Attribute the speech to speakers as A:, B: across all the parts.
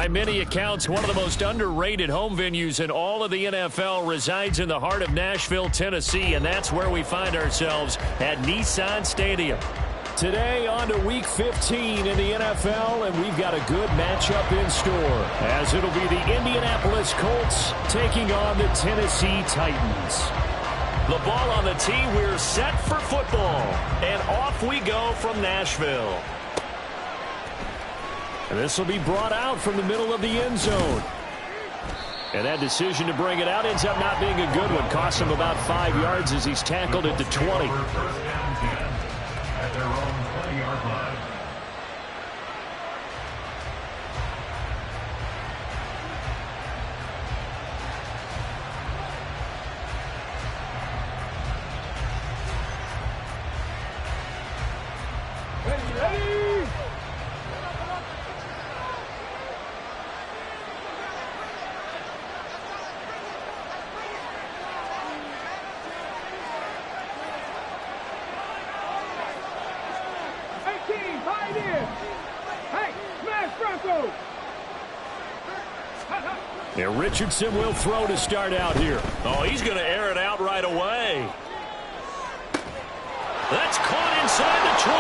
A: By many accounts, one of the most underrated home venues in all of the NFL resides in the heart of Nashville, Tennessee, and that's where we find ourselves at Nissan Stadium. Today on to Week 15 in the NFL, and we've got a good matchup in store, as it'll be the Indianapolis Colts taking on the Tennessee Titans. The ball on the tee, we're set for football, and off we go from Nashville. And this will be brought out from the middle of the end zone. And that decision to bring it out ends up not being a good one. Costs him about 5 yards as he's tackled at the 20.
B: At their own 20-yard line.
A: And Richardson will throw to start out here. Oh, he's going to air it out right away. That's caught inside the 20.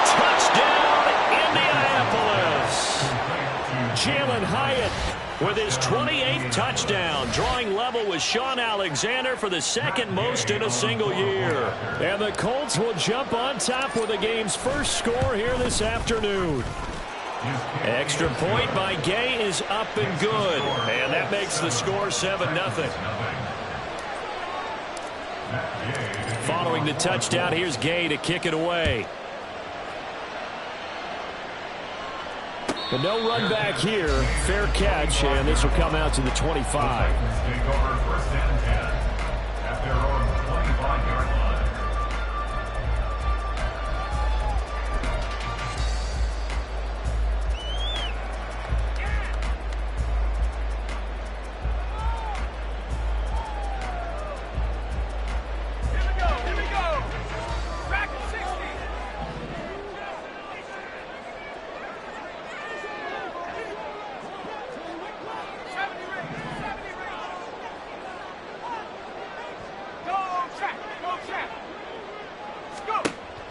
A: Touchdown, Indianapolis. Jalen Hyatt with his 28th touchdown, drawing level with Sean Alexander for the second most in a single year. And the Colts will jump on top with the game's first score here this afternoon. Extra point by Gay is up and good. And that makes the score 7-0. Following the touchdown, here's Gay to kick it away. But no run back here. Fair catch, and this will come out to the 25.
B: Take over first and 10 at their own 25-yard line.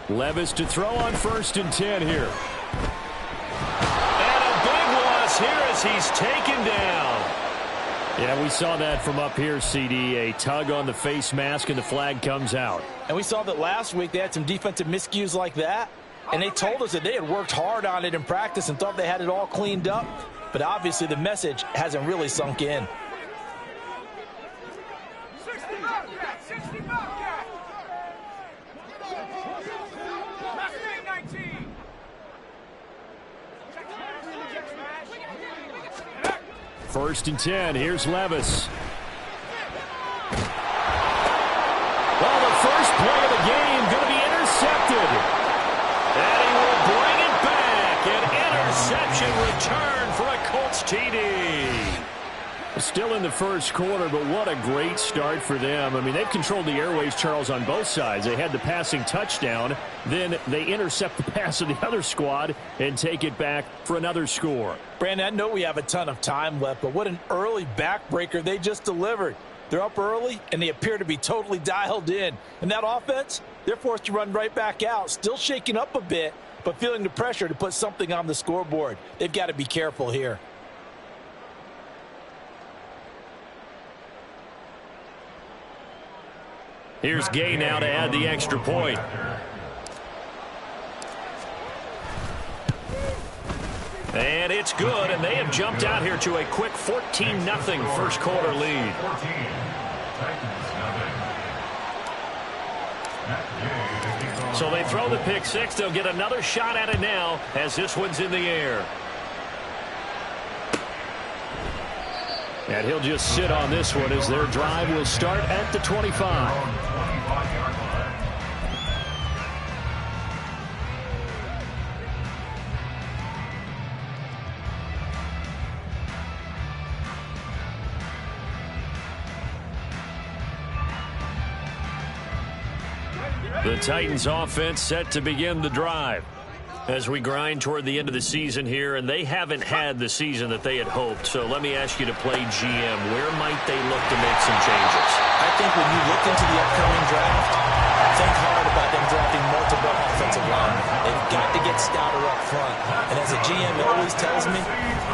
A: Levis to throw on 1st and 10 here. And a big loss here as he's taken down. Yeah, we saw that from up here, CD. A tug on the face mask, and the flag comes out.
C: And we saw that last week they had some defensive miscues like that. And they told us that they had worked hard on it in practice and thought they had it all cleaned up. But obviously the message hasn't really sunk in.
A: First and 10. Here's Levis. Well, the first play of the game going to be intercepted. And he will bring it back. An interception return for a Colts TD. Still in the first quarter, but what a great start for them. I mean, they've controlled the airways, Charles, on both sides. They had the passing touchdown. Then they intercept the pass of the other squad and take it back for another score.
C: Brandon, I know we have a ton of time left, but what an early backbreaker they just delivered. They're up early, and they appear to be totally dialed in. And that offense, they're forced to run right back out, still shaking up a bit, but feeling the pressure to put something on the scoreboard. They've got to be careful here.
A: Here's Gay now to add the extra point. And it's good, and they have jumped out here to a quick 14-0 first quarter lead. So they throw the pick six. They'll get another shot at it now as this one's in the air. And he'll just sit on this one as their drive will start at the 25. The Titans offense set to begin the drive. As we grind toward the end of the season here, and they haven't had the season that they had hoped. So let me ask you to play GM. Where might they look to make some changes?
C: I think when you look into the upcoming draft, think hard about them drafting multiple offensive linemen. They've got to get stouter up front. And as a GM always tells me,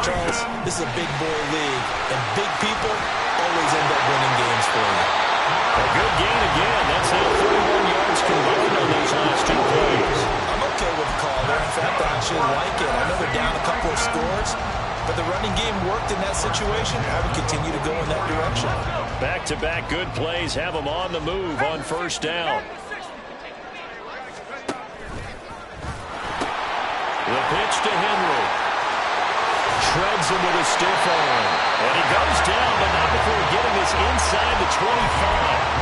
C: Charles, this is a big boy league, and big people always end up winning games for you.
A: A good gain again. That's now 31 yards combined on these last 2 plays.
C: I'm okay with the call there. In fact, I actually like it. I know they're down a couple of scores, but the running game worked in that situation. I would continue to go in that direction.
A: Back-to-back good plays have them on the move on first down. The pitch to Henry. Shreds him with a stiff arm. And he goes down, but not before getting this inside the 25.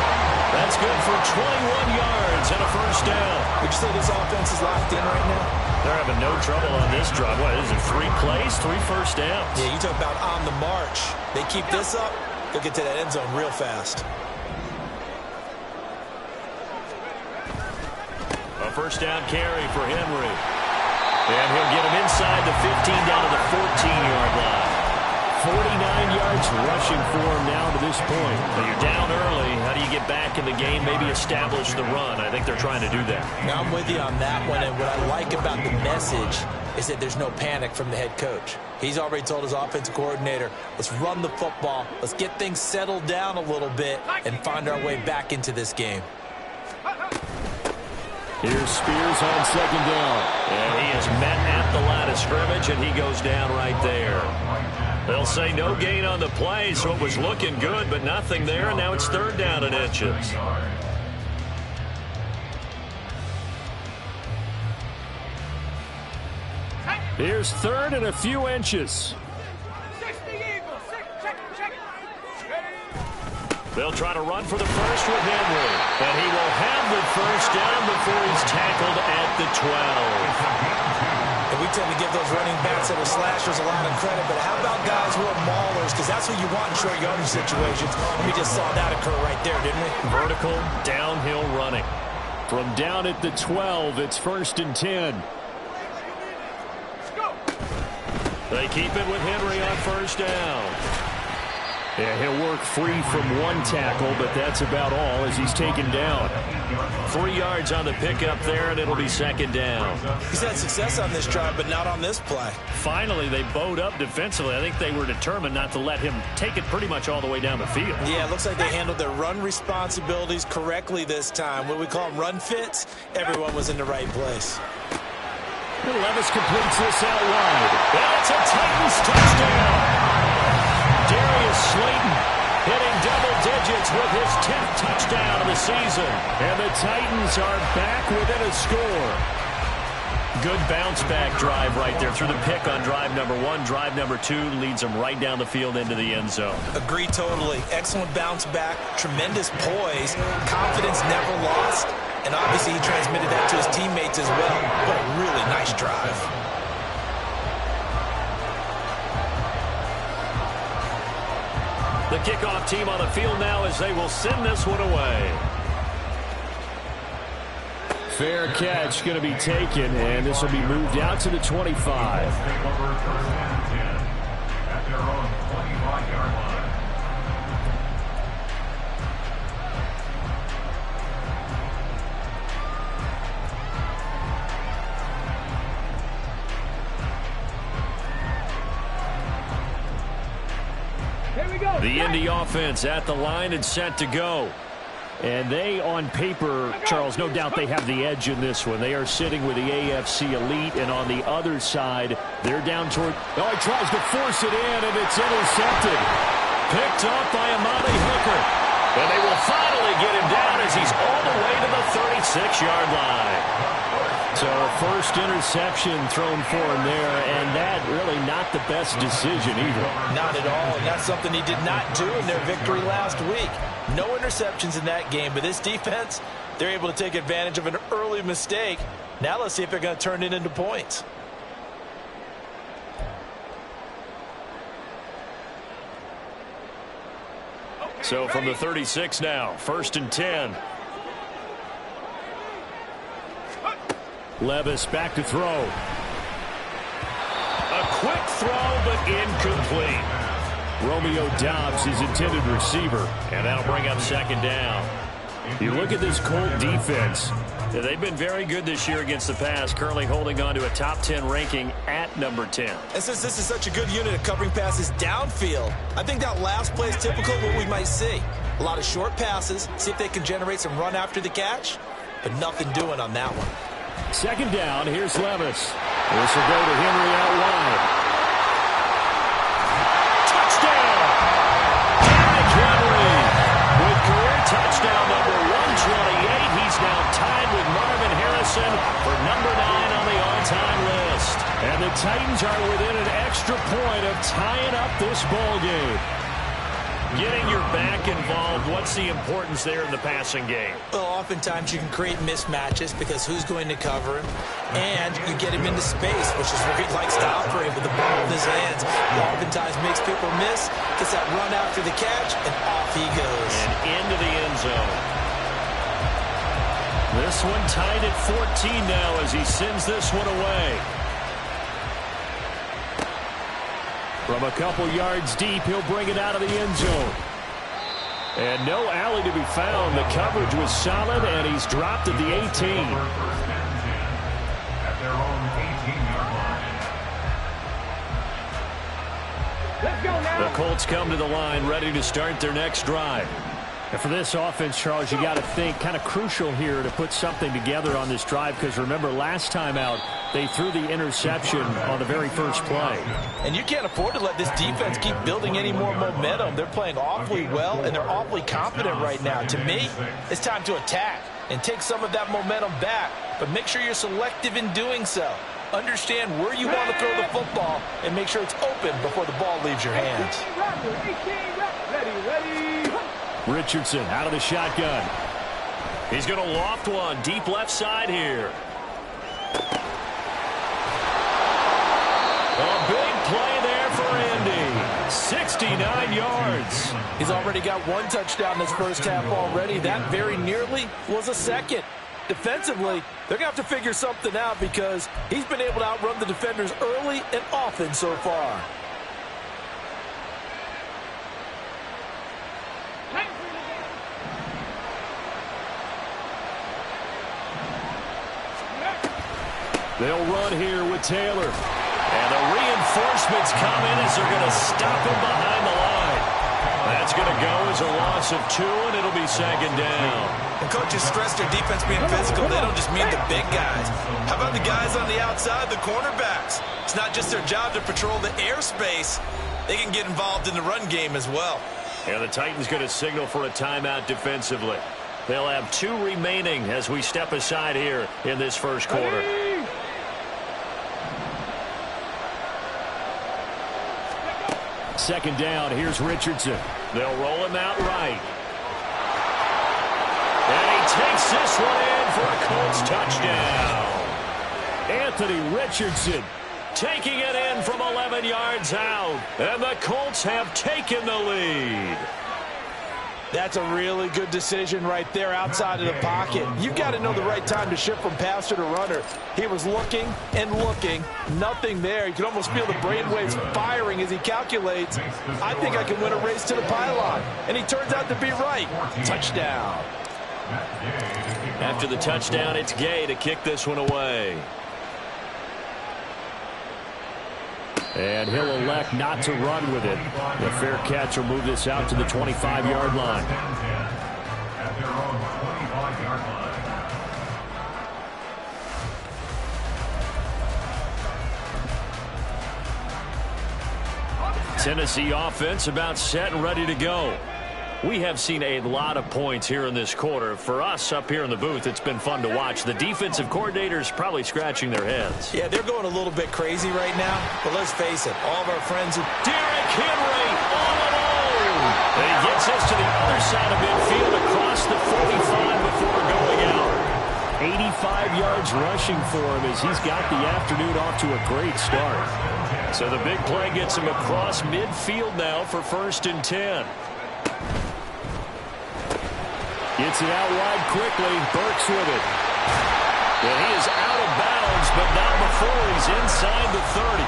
A: That's good for 21 yards and a first down.
C: Would you say this offense is locked in right now?
A: They're having no trouble on this drive. What is it, 3 plays, 3 first downs?
C: Yeah, you talk about on the march. They keep this up, they'll get to that end zone real fast.
A: A first down carry for Henry. And he'll get him inside the 15 down to the 14-yard line. 49 yards rushing for him now to this point. But you're down early. How do you get back in the game, maybe establish the run? I think they're trying to do that.
C: Now I'm with you on that one, and what I like about the message is that there's no panic from the head coach. He's already told his offensive coordinator, let's run the football, let's get things settled down a little bit, and find our way back into this game.
A: Here's Spears on second down. And he is met at the line of scrimmage, and he goes down right there. They'll say no gain on the play, so it was looking good, but nothing there, and now it's third down and inches. Here's third and a few inches. They'll try to run for the first with Henry. And he will have the first down before he's tackled at the 12.
C: And we tend to give those running backs that are slashers a lot of credit, but how about guys who are maulers? Because that's what you want in short yardage situations. And we just saw that occur right there, didn't we?
A: Vertical, downhill running. From down at the 12, it's first and 10. They keep it with Henry on first down. Yeah, he'll work free from one tackle, but that's about all as he's taken down. 3 yards on the pickup there, and it'll be second down.
C: He's had success on this drive, but not on this play.
A: Finally, they bowed up defensively. I think they were determined not to let him take it pretty much all the way down the field.
C: Yeah, it looks like they handled their run responsibilities correctly this time. What we call them run fits, everyone was in the right place.
A: And Levis completes this out wide. That's a Titans touchdown. Darius Slayton hitting double digits with his 10th touchdown of the season. And the Titans are back within a score. Good bounce-back drive right there through the pick on drive number 1. Drive number 2 leads them right down the field into the end zone.
C: Agree totally. Excellent bounce-back, tremendous poise, confidence never lost, and obviously he transmitted that to his teammates as well. What a really nice drive.
A: The kickoff team on the field now as they will send this one away. Fair catch going to be taken, and this will be moved out to the 25.
B: At their own 25-yard line.
A: The Indy offense at the line and set to go. And they, on paper, Charles, no doubt they have the edge in this one. They are sitting with the AFC elite, and on the other side, they're down toward... Oh, he tries to force it in, and it's intercepted. Picked up by Amani Hooker. And they will finally get him down as he's all the way to the 36-yard line. So first interception thrown for him there, and that really not the best decision either.
C: Not at all, and that's something he did not do in their victory last week. No interceptions in that game, but this defense, they're able to take advantage of an early mistake. Now let's see if they're going to turn it into points.
A: So from the 36 now, first and 10. Levis back to throw. A quick throw, but incomplete. Romeo Doubs, his intended receiver, and that'll bring up second down. You look at this Colt defense. They've been very good this year against the pass, currently holding on to a top 10 ranking at number 10.
C: And since this is such a good unit of covering passes downfield, I think that last play is typical of what we might see. A lot of short passes, see if they can generate some run after the catch, but nothing doing on that one.
A: Second down, here's Levis. This will go to Henry out wide. Touchdown! Derrick Henry with career touchdown number 128. He's now tied with Marvin Harrison for number 9 on the all-time list. And the Titans are within an extra point of tying up this ball game. Getting your back involved, what's the importance there in the passing game?
C: Well, oftentimes you can create mismatches because who's going to cover him, and you get him into space, which is where he likes to operate with the ball in his hands. He oftentimes makes people miss, gets that run after the catch, and off he goes.
A: And into the end zone. This one tied at 14 now as he sends this one away. From a couple yards deep, he'll bring it out of the end zone. And no alley to be found. The coverage was solid, and he's dropped at the 18.
B: At their own 18-yard line.
D: Let's go now.
A: The Colts come to the line, ready to start their next drive. And for this offense, Charles, you got to think kind of crucial here to put something together on this drive, because remember, last time out, they threw the interception on the very first play.
C: And you can't afford to let this defense keep building any more momentum. They're playing awfully well, and they're awfully confident right now. To me, it's time to attack and take some of that momentum back, but make sure you're selective in doing so. Understand where you want to throw the football and make sure it's open before the ball leaves your hands.
D: Ready.
A: Richardson out of the shotgun. He's going to loft one deep left side here. A big play there for Andy. 69 yards.
C: He's already got one touchdown in this first half already. That very nearly was a second. Defensively, they're going to have to figure something out because he's been able to outrun the defenders early and often so far.
A: They'll run here with Taylor. And the reinforcements come in as they're going to stop him behind the line. That's going to go as a loss of 2, and it'll be second down.
C: And coaches stress their defense being physical. They don't just mean the big guys. How about the guys on the outside, the cornerbacks? It's not just their job to patrol the airspace. They can get involved in the run game as well.
A: And the Titans going to signal for a timeout defensively. They'll have 2 remaining as we step aside here in this first quarter. Second down, here's Richardson. They'll roll him out right. And he takes this one in for a Colts touchdown. Anthony Richardson taking it in from 11 yards out. And the Colts have taken the lead.
C: That's a really good decision right there outside of the pocket. You've got to know the right time to shift from passer to runner. He was looking and looking. Nothing there. You can almost feel the brainwaves firing as he calculates. I think I can win a race to the pylon. And he turns out to be right. Touchdown.
A: After the touchdown, it's Gay to kick this one away. And he'll elect not to run with it. The fair catch will move this out to the 25-yard line.
B: At their own 25-yard line.
A: Tennessee offense about set and ready to go. We have seen a lot of points here in this quarter. For us up here in the booth, it's been fun to watch. The defensive coordinators probably scratching their heads.
C: Yeah, they're going a little bit crazy right now. But let's face it, all of our friends who...
A: Derrick Henry all alone. And he gets us to the other side of midfield across the 45 before going out. 85 yards rushing for him as he's got the afternoon off to a great start. So the big play gets him across midfield now for 1st and 10. Gets it out wide quickly. Burks with it. And he is out of bounds, but not before he's inside the 30.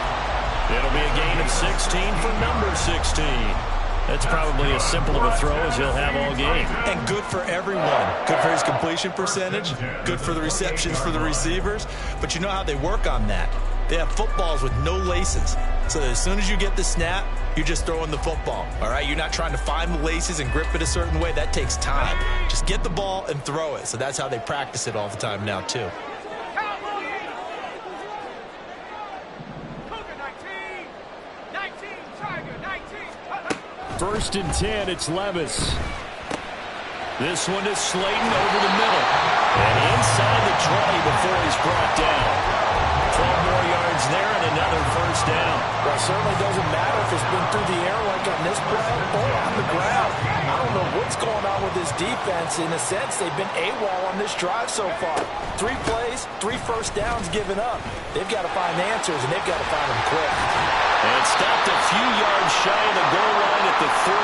A: It'll be a gain of 16 for number 16. That's probably as simple of a throw as he'll have all game.
C: And good for everyone. Good for his completion percentage. Good for the receptions for the receivers. But you know how they work on that. They have footballs with no laces. So as soon as you get the snap, you're just throwing the football. All right? You're not trying to find the laces and grip it a certain way. That takes time. Just get the ball and throw it. So that's how they practice it all the time now, too.
A: First and 10, it's Levis. This one is Slayton over the middle. And inside the 20 before he's brought down. 12 more yards there and another first down.
C: Well, it certainly doesn't matter if it's been through the air like on this play or on the ground. I don't know what's going on with this defense. In a sense, they've been AWOL on this drive so far. 3 plays, 3 first downs given up. They've got to find answers, and they've got to find them quick.
A: And stopped a few yards shy of the goal line at the 3.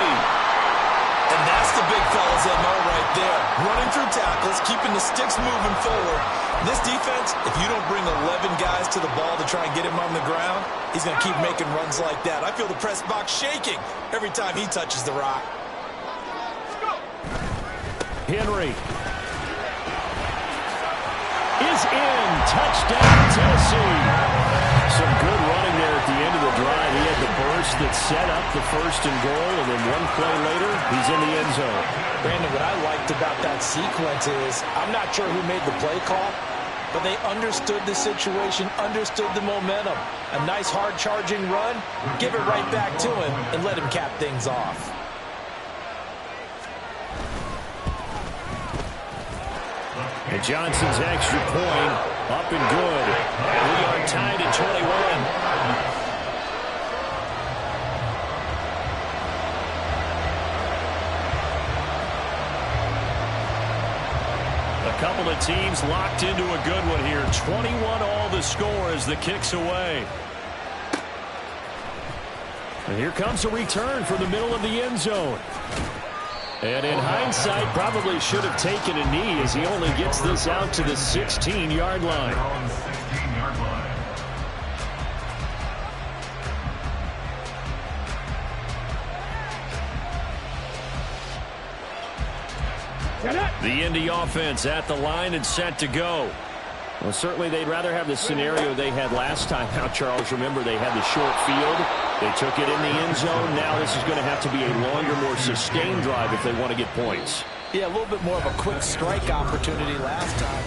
C: And that's the big fella's MO right there. Running through tackles, keeping the sticks moving forward. This defense, if you don't bring 11 guys to the ball to try and get him on the ground, he's going to keep making runs like that. I feel the press box shaking every time he touches the rock.
A: Henry is in. Touchdown, Tennessee. Some good running there at the end of the drive. He had the burst that set up the first and goal, and then one play later, he's in the end zone.
C: Brandon, what I liked about that sequence is, I'm not sure who made the play call, but they understood the situation, understood the momentum. A nice hard-charging run, give it right back to him, and let him cap things off.
A: And Johnson's extra point up and good. We are tied at 21. A couple of teams locked into a good one here. 21 all the score as the kick's away. And here comes a return from the middle of the end zone. And in hindsight, probably should have taken a knee as he only gets this out to the 16-yard line. The Indy offense at the line and set to go. Well, certainly they'd rather have the scenario they had last time out, Charles. Remember, they had the short field. They took it in the end zone. Now this is going to have to be a longer, more sustained drive if they want to get points.
C: Yeah, a little bit more of a quick strike opportunity last time.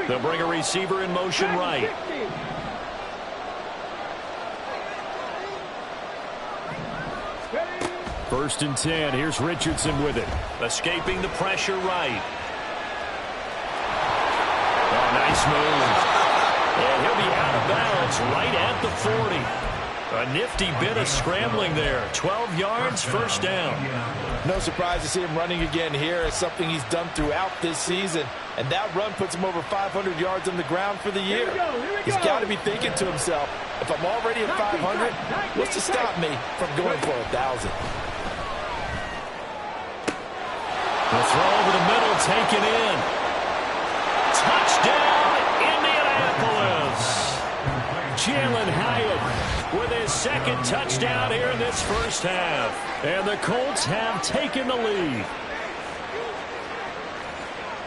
A: They'll bring a receiver in motion right. First and 10. Here's Richardson with it. Escaping the pressure right. Oh, nice move. And he'll be out of bounds right at the 40. A nifty bit of scrambling there. 12 yards, first down.
C: No surprise to see him running again here. It's something he's done throughout this season. And that run puts him over 500 yards on the ground for the year. He's got to be thinking to himself, if I'm already at 500, what's to stop me from going for 1,000?
A: The throw over the middle, taken in. Touchdown, Indianapolis. Jalen Hyatt with his second touchdown here in this first half. And the Colts have taken the lead.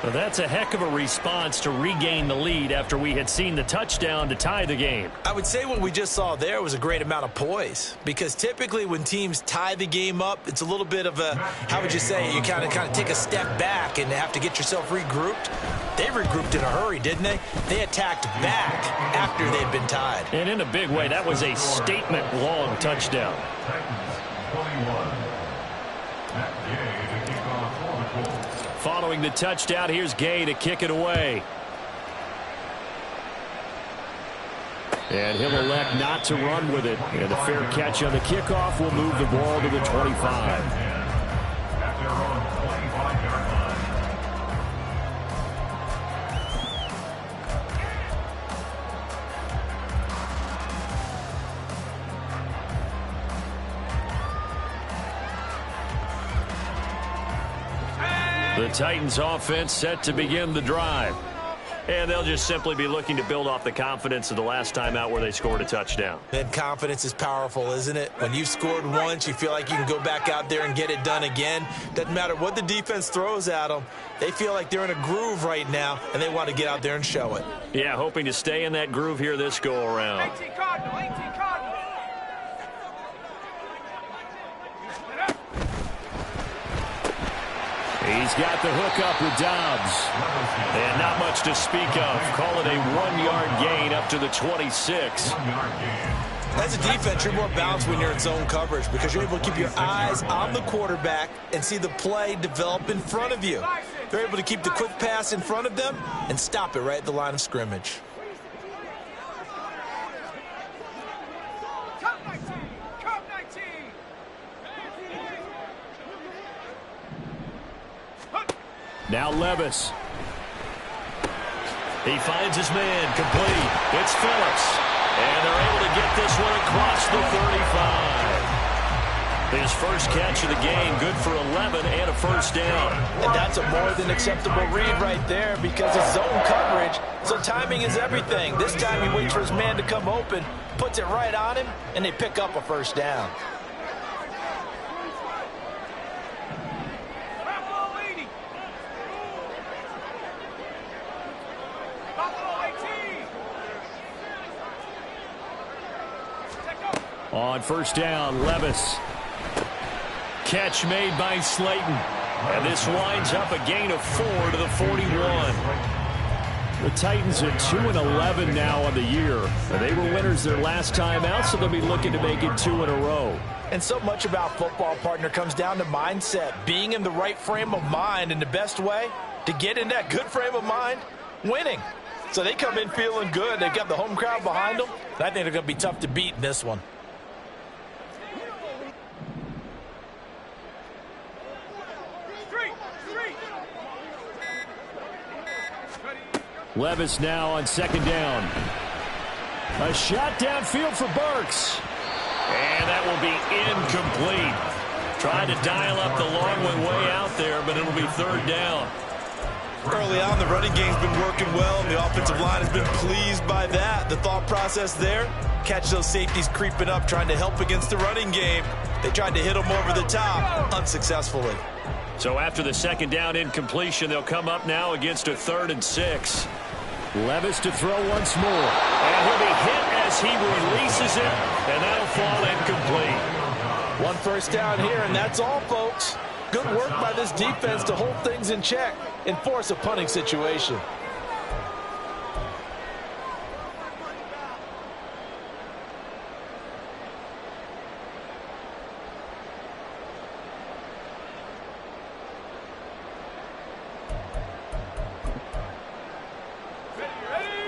A: Well, that's a heck of a response to regain the lead after we had seen the touchdown to tie the game.
C: I would say what we just saw there was a great amount of poise, because typically when teams tie the game up, it's a little bit of a, how would you say, you kind of take a step back and have to get yourself regrouped. They regrouped in a hurry, didn't they? They attacked back after they'd been tied.
A: And in a big way, that was a statement-long touchdown. Following the touchdown, here's Gay to kick it away. And he'll elect not to run with it. And a fair catch on the kickoff will move the ball to the 25. The Titans offense set to begin the drive. And they'll just simply be looking to build off the confidence of the last time out where they scored a touchdown.
C: And confidence is powerful, isn't it? When you've scored once, you feel like you can go back out there and get it done again. Doesn't matter what the defense throws at them. They feel like they're in a groove right now, and they want to get out there and show it.
A: Yeah, hoping to stay in that groove here this go-around.
D: 18 Cardinal, 18 Cardinal.
A: He's got the hook up with Dobbs. And not much to speak of. Call it a 1-yard gain up to the 26.
C: As a defense, you're more balanced when you're in zone coverage because you're able to keep your eyes on the quarterback and see the play develop in front of you. They're able to keep the quick pass in front of them and stop it right at the line of scrimmage.
D: Come 19, come 19.
A: Now Levis. He finds his man complete. It's Phillips. And they're able to get this one across the 35. His first catch of the game, good for 11 and a first down.
C: And that's a more than acceptable read right there because it's zone coverage, so timing is everything. This time he waits for his man to come open, puts it right on him, and they pick up a first down.
A: On first down, Levis. Catch made by Slayton. And this winds up a gain of 4 to the 41. The Titans at 2-11 now on the year. They were winners their last time out, so they'll be looking to make it 2 in a row.
C: And so much about football, partner, comes down to mindset. Being in the right frame of mind, and the best way to get in that good frame of mind, winning. So they come in feeling good. They've got the home crowd behind them. And I think they're going to be tough to beat in this one.
A: Levis now on second down. A shot downfield for Burks. And that will be incomplete. Trying to dial up the long one way out there, but it'll be third down.
C: Early on, the running game's been working well, and the offensive line has been pleased by that. The thought process there, catch those safeties creeping up, trying to help against the running game. They tried to hit them over the top, unsuccessfully.
A: So after the second down incompletion, they'll come up now against a 3rd and 6. Levis to throw once more. And he'll be hit as he releases it, and that'll fall incomplete.
C: One first down here, and that's all, folks. Good work by this defense to hold things in check and force a punting situation.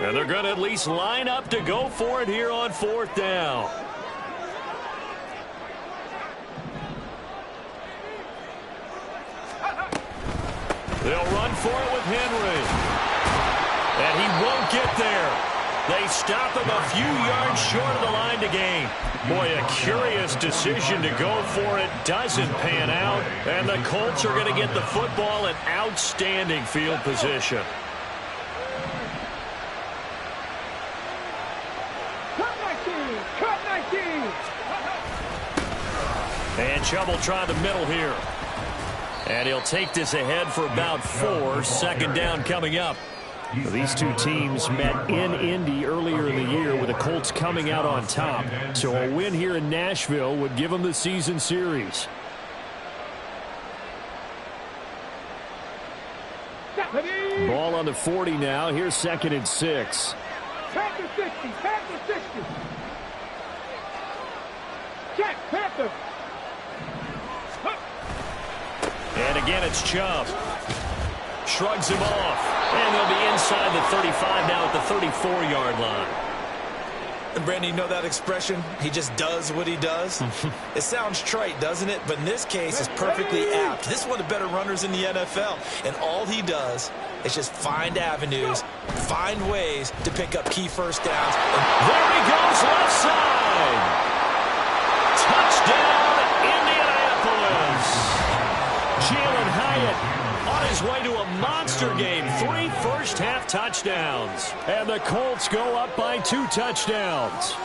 A: And they're going to at least line up to go for it here on 4th down. They'll run for it with Henry. And he won't get there. They stop him a few yards short of the line to gain. Boy, a curious decision to go for it. Doesn't pan out. And the Colts are going to get the football in outstanding field position. And Chubb will try the middle here. And he'll take this ahead for about 4. Second down coming up. These two teams met in Indy earlier in the year with the Colts coming out on top. So a win here in Nashville would give them the season series. Ball on the 40 now. Here's 2nd and 6.
D: Panther 60, Panther 60. Check, Panther.
A: And again, it's Chubb. Shrugs him off. And he'll be inside the 35 now at the 34-yard line.
C: And Brandon, you know that expression? He just does what he does? It sounds trite, doesn't it? But in this case, it's perfectly apt. This is one of the better runners in the NFL. And all he does is just find avenues, find ways to pick up key first downs. And
A: there he goes, left side. Touchdown, Indianapolis. Jalen Hyatt on his way to a monster game. 3 first-half touchdowns. And the Colts go up by 2 touchdowns.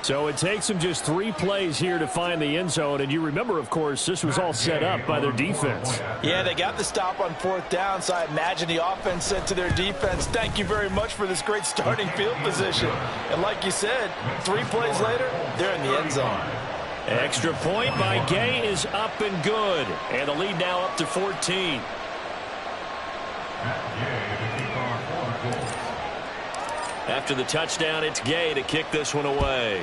A: So it takes them just 3 plays here to find the end zone. And you remember, of course, this was all set up by their defense.
C: Yeah, they got the stop on 4th down, so I imagine the offense said to their defense, thank you very much for this great starting field position. And like you said, 3 plays later, they're in the end zone.
A: Extra point by Gay is up and good. And the lead now up to 14. After the touchdown, it's Gay to kick this one away.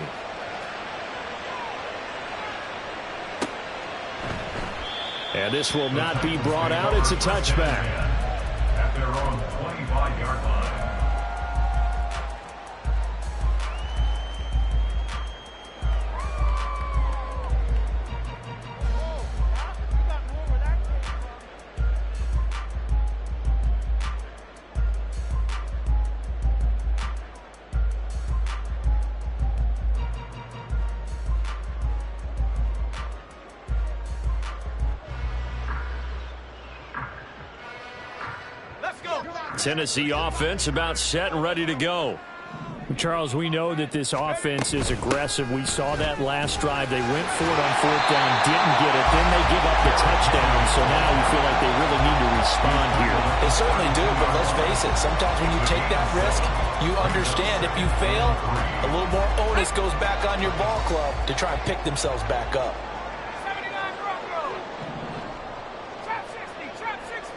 A: And this will not be brought out. It's a touchback.
B: At their own 25-yard line.
A: Tennessee offense about set and ready to go.
E: Charles, we know that this offense is aggressive. We saw that last drive. They went for it on 4th down, didn't get it. Then they give up the touchdown. So now you feel like they really need to respond here.
C: They certainly do, but let's face it. Sometimes when you take that risk, you understand if you fail, a little more onus goes back on your ball club to try and pick themselves back up.
D: 79 Bronco. Trap 60, trap 60.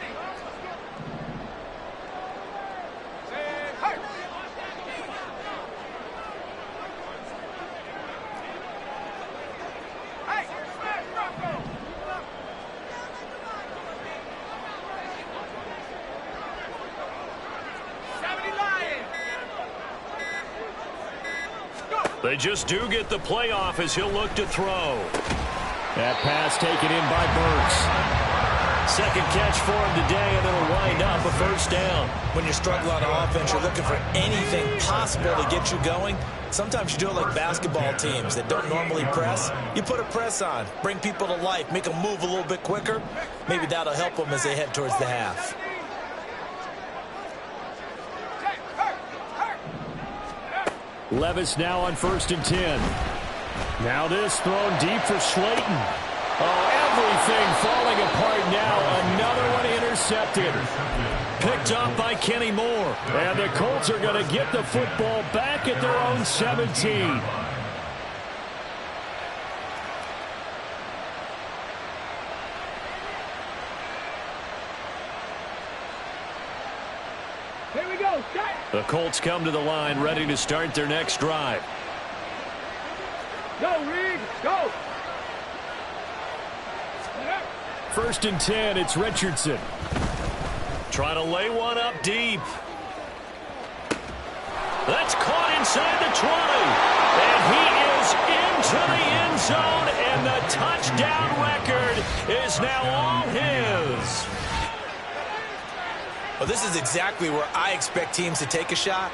D: Hey, smash Bronco.
A: They just do get the playoff as he'll look to throw. That pass taken in by Burks. Second catch for him today, and it'll wind up a first down.
C: When you struggle on offense, you're looking for anything possible to get you going. Sometimes you do it like basketball teams that don't normally press. You put a press on, bring people to life, make them move a little bit quicker. Maybe that'll help them as they head towards the half.
A: Levis now on 1st and 10. Now this thrown deep for Slayton. Oh, everything falling apart now. Another one intercepted. Picked off by Kenny Moore. And the Colts are going to get the football back at their own 17.
D: Here we go.
A: The Colts come to the line ready to start their next drive.
D: Go, Reed. Go.
A: 1st and 10, it's Richardson. Trying to lay one up deep. That's caught inside the 20. And he is into the end zone, and the touchdown record is now all his.
C: Well, this is exactly where I expect teams to take a shot.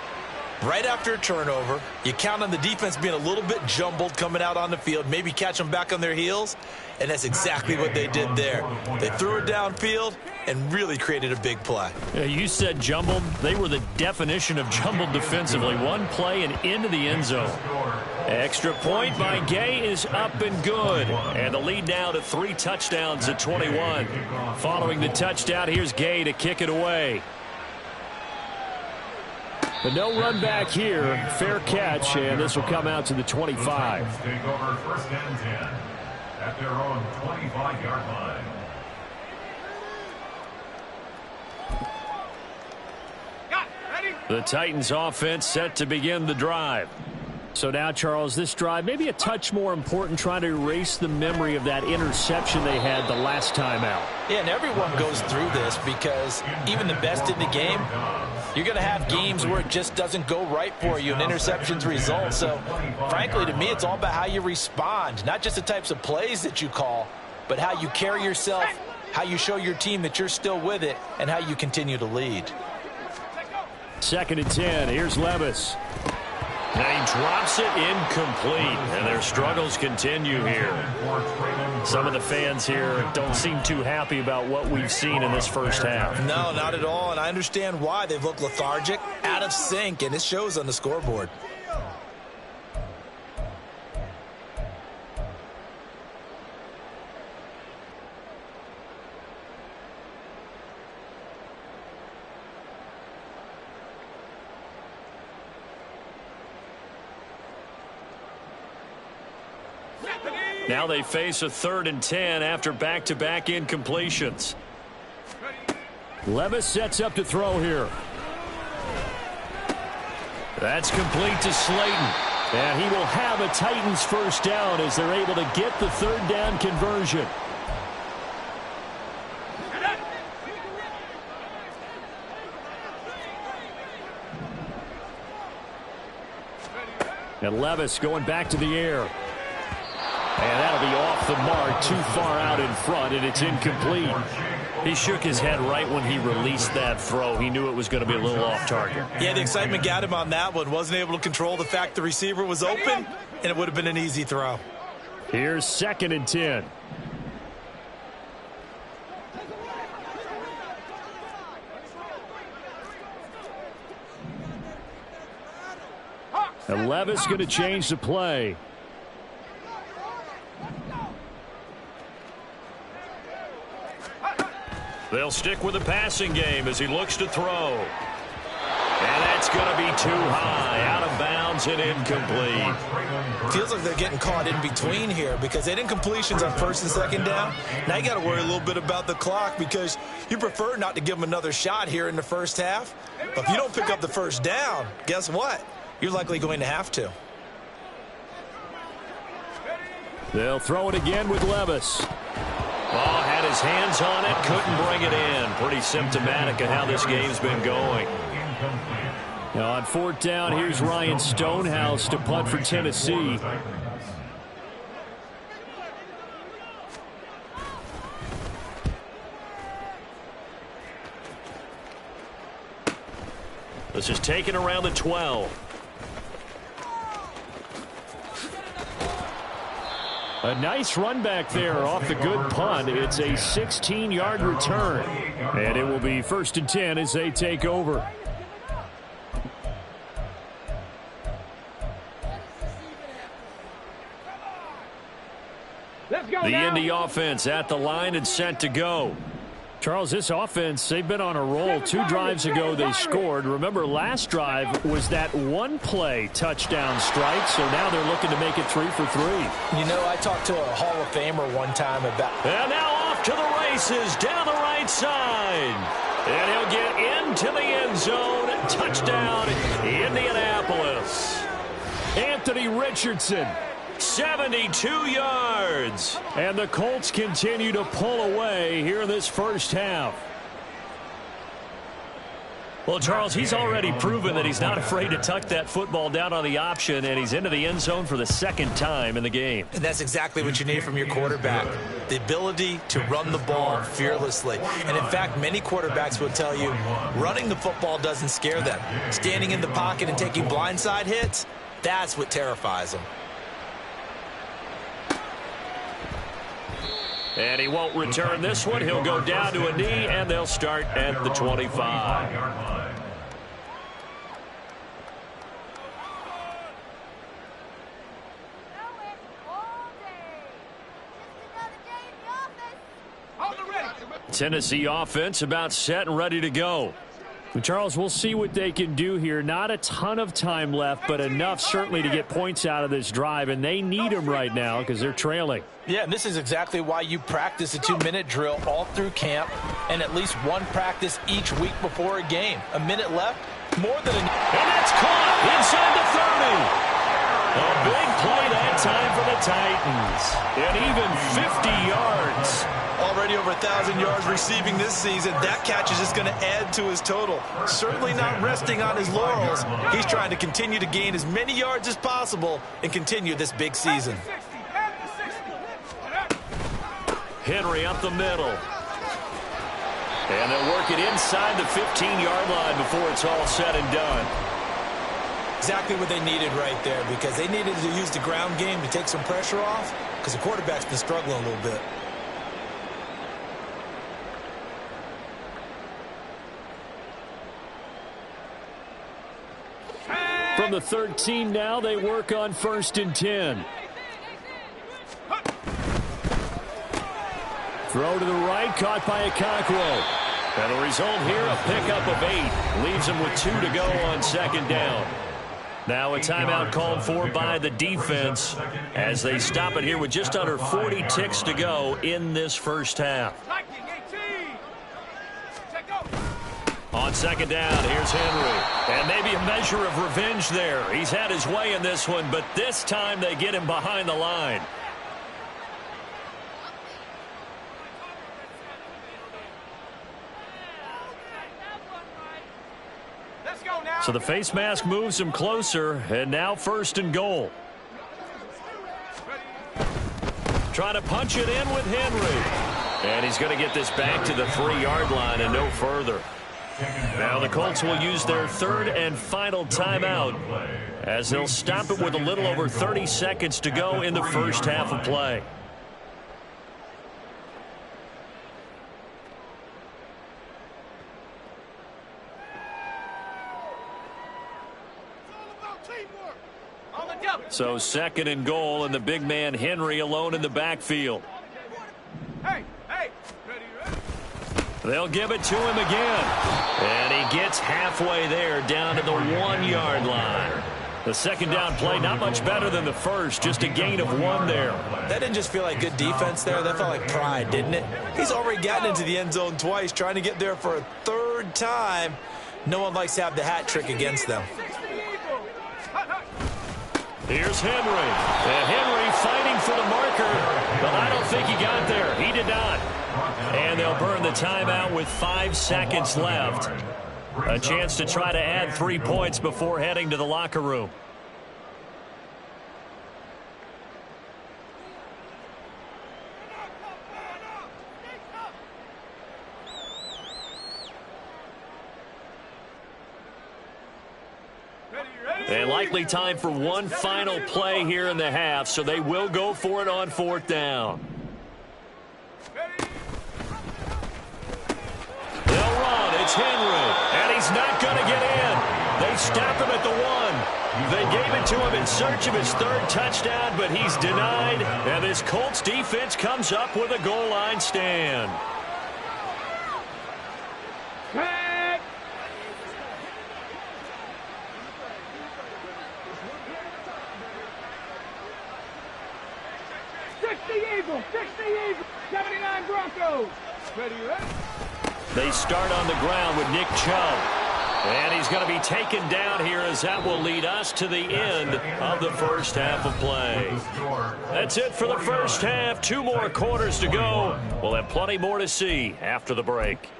C: Right after a turnover, you count on the defense being a little bit jumbled coming out on the field, maybe catch them back on their heels, and that's exactly what they did there. They threw it downfield and really created a big play.
A: Yeah, you said jumbled. They were the definition of jumbled defensively. One play and into the end zone. Extra point by Gay is up and good. And the lead now to 3 touchdowns at 21. Following the touchdown, here's Gay to kick it away. But no run back here. Fair catch, and this will come out to the 25.
B: Take over 1st and 10 at their own 25-yard line.
D: Got it. Ready?
A: The Titans offense set to begin the drive.
E: So now, Charles, this drive maybe a touch more important, trying to erase the memory of that interception they had the last time out.
C: Yeah, and everyone goes through this because even the best in the game, you're going to have games where it just doesn't go right for you and interceptions result. So, frankly, to me, it's all about how you respond, not just the types of plays that you call, but how you carry yourself, how you show your team that you're still with it, and how you continue to lead.
A: 2nd and 10. Here's Levis. And he drops it incomplete, and their struggles continue here. Some of the fans here don't seem too happy about what we've seen in this first half.
C: No, not at all, and I understand why. They've looked lethargic, out of sync, and it shows on the scoreboard.
A: Now they face a 3rd and 10 after back-to-back incompletions.
E: Levis sets up to throw here.
A: That's complete to Slayton.
E: And he will have a Titans first down as they're able to get the 3rd down conversion. And Levis going back to the air. And that'll be off the mark, too far out in front, and it's incomplete.
A: He shook his head right when he released that throw. He knew it was going to be a little off target.
C: Yeah, the excitement got him on that one. Wasn't able to control the fact the receiver was open, and it would have been an easy throw.
E: Here's 2nd and 10. And Levis going to change the play.
A: They'll stick with the passing game as he looks to throw. And that's going to be too high, out of bounds and incomplete.
C: Feels like they're getting caught in between here because they had incompletions on 1st and 2nd down. Now you got to worry a little bit about the clock because you prefer not to give them another shot here in the first half. But if you don't pick up the first down, guess what? You're likely going to have to.
E: They'll throw it again with Levis.
A: Oh, had his hands on it, couldn't bring it in. Pretty symptomatic of how this game's been going.
E: Now on 4th down, here's Ryan Stonehouse to punt for Tennessee.
A: This is taken around the 12.
E: A nice run back there off the good punt. It's a 16-yard return. And it will be 1st and 10 as they take over.
D: Let's go
A: The
D: now.
A: Indy offense at the line and set to go.
E: Charles, this offense, they've been on a roll. 2 drives ago they scored. Remember, last drive was that one-play touchdown strike, so now they're looking to make it 3 for 3.
C: You know, I talked to a Hall of Famer one time about...
A: And now off to the races down the right side. And he'll get into the end zone. Touchdown, Indianapolis.
E: Anthony Richardson.
A: 72 yards.
E: And the Colts continue to pull away here in this first half.
A: Well, Charles, he's already proven that he's not afraid to tuck that football down on the option, and he's into the end zone for the 2nd time in the game.
C: And that's exactly what you need from your quarterback, the ability to run the ball fearlessly. And, in fact, many quarterbacks will tell you running the football doesn't scare them. Standing in the pocket and taking blindside hits, that's what terrifies them.
A: And he won't return this one. He'll go down to a knee, and they'll start at the 25. Tennessee offense about set and ready to go.
E: Charles, we'll see what they can do here. Not a ton of time left, but enough certainly to get points out of this drive, and they need them right now because they're trailing.
C: Yeah, and this is exactly why you practice a 2-minute drill all through camp and at least one practice each week before a game. A minute left, more than
A: And that's caught inside the 30. A big play that time for the Titans. And even 50 yards.
C: Already over 1,000 yards receiving this season. That catch is just going to add to his total. Certainly not resting on his laurels. He's trying to continue to gain as many yards as possible and continue this big season.
A: Henry up the middle. And they'll work it inside the 15-yard line before it's all said and done.
C: Exactly what they needed right there, because they needed to use the ground game to take some pressure off, because the quarterback's been struggling a little bit.
E: From the 13 now, they work on 1st and 10. Throw to the right, caught by Okonkwo. And the result here, a pickup of 8. Leaves them with 2 to go on 2nd down. Now a timeout called for by the defense as they stop it here with just under 40 ticks to go in this first half. On 2nd down, here's Henry. And maybe a measure of revenge there. He's had his way in this one, but this time they get him behind the line. So the face mask moves him closer, and now 1st and goal. Trying to punch it in with Henry. And he's going to get this back to the 3-yard line and no further. Now the Colts will use their 3rd and final timeout as they'll stop it with a little over 30 seconds to go in the first half of play. So 2nd and goal, and the big man Henry alone in the backfield.
D: Hey, ready.
E: They'll give it to him again. And he gets halfway there down to the 1-yard line. The 2nd down play, not much better than the first, just a gain of 1 there.
C: That didn't just feel like good defense there. That felt like pride, didn't it? He's already gotten into the end zone twice, trying to get there for a 3rd time. No one likes to have the hat trick against them.
E: Here's Henry. And Henry fighting for the marker, but I don't think he got there. He did not. And they'll burn the timeout with 5 seconds left. A chance to try to add 3 points before heading to the locker room. And likely time for one final play here in the half, so they will go for it on 4th down. They'll run. It's Henry, and he's not going to get in. They stop him at the 1. They gave it to him in search of his 3rd touchdown, but he's denied, and this Colts defense comes up with a goal line stand.
D: Fix the Eagles. 79 Broncos. Ready?
A: They start on the ground with Nick Chubb. And he's going to be taken down here as that will lead us to the end of the first half of play. That's it for the first half. 2 more quarters to go. We'll have plenty more to see after the break.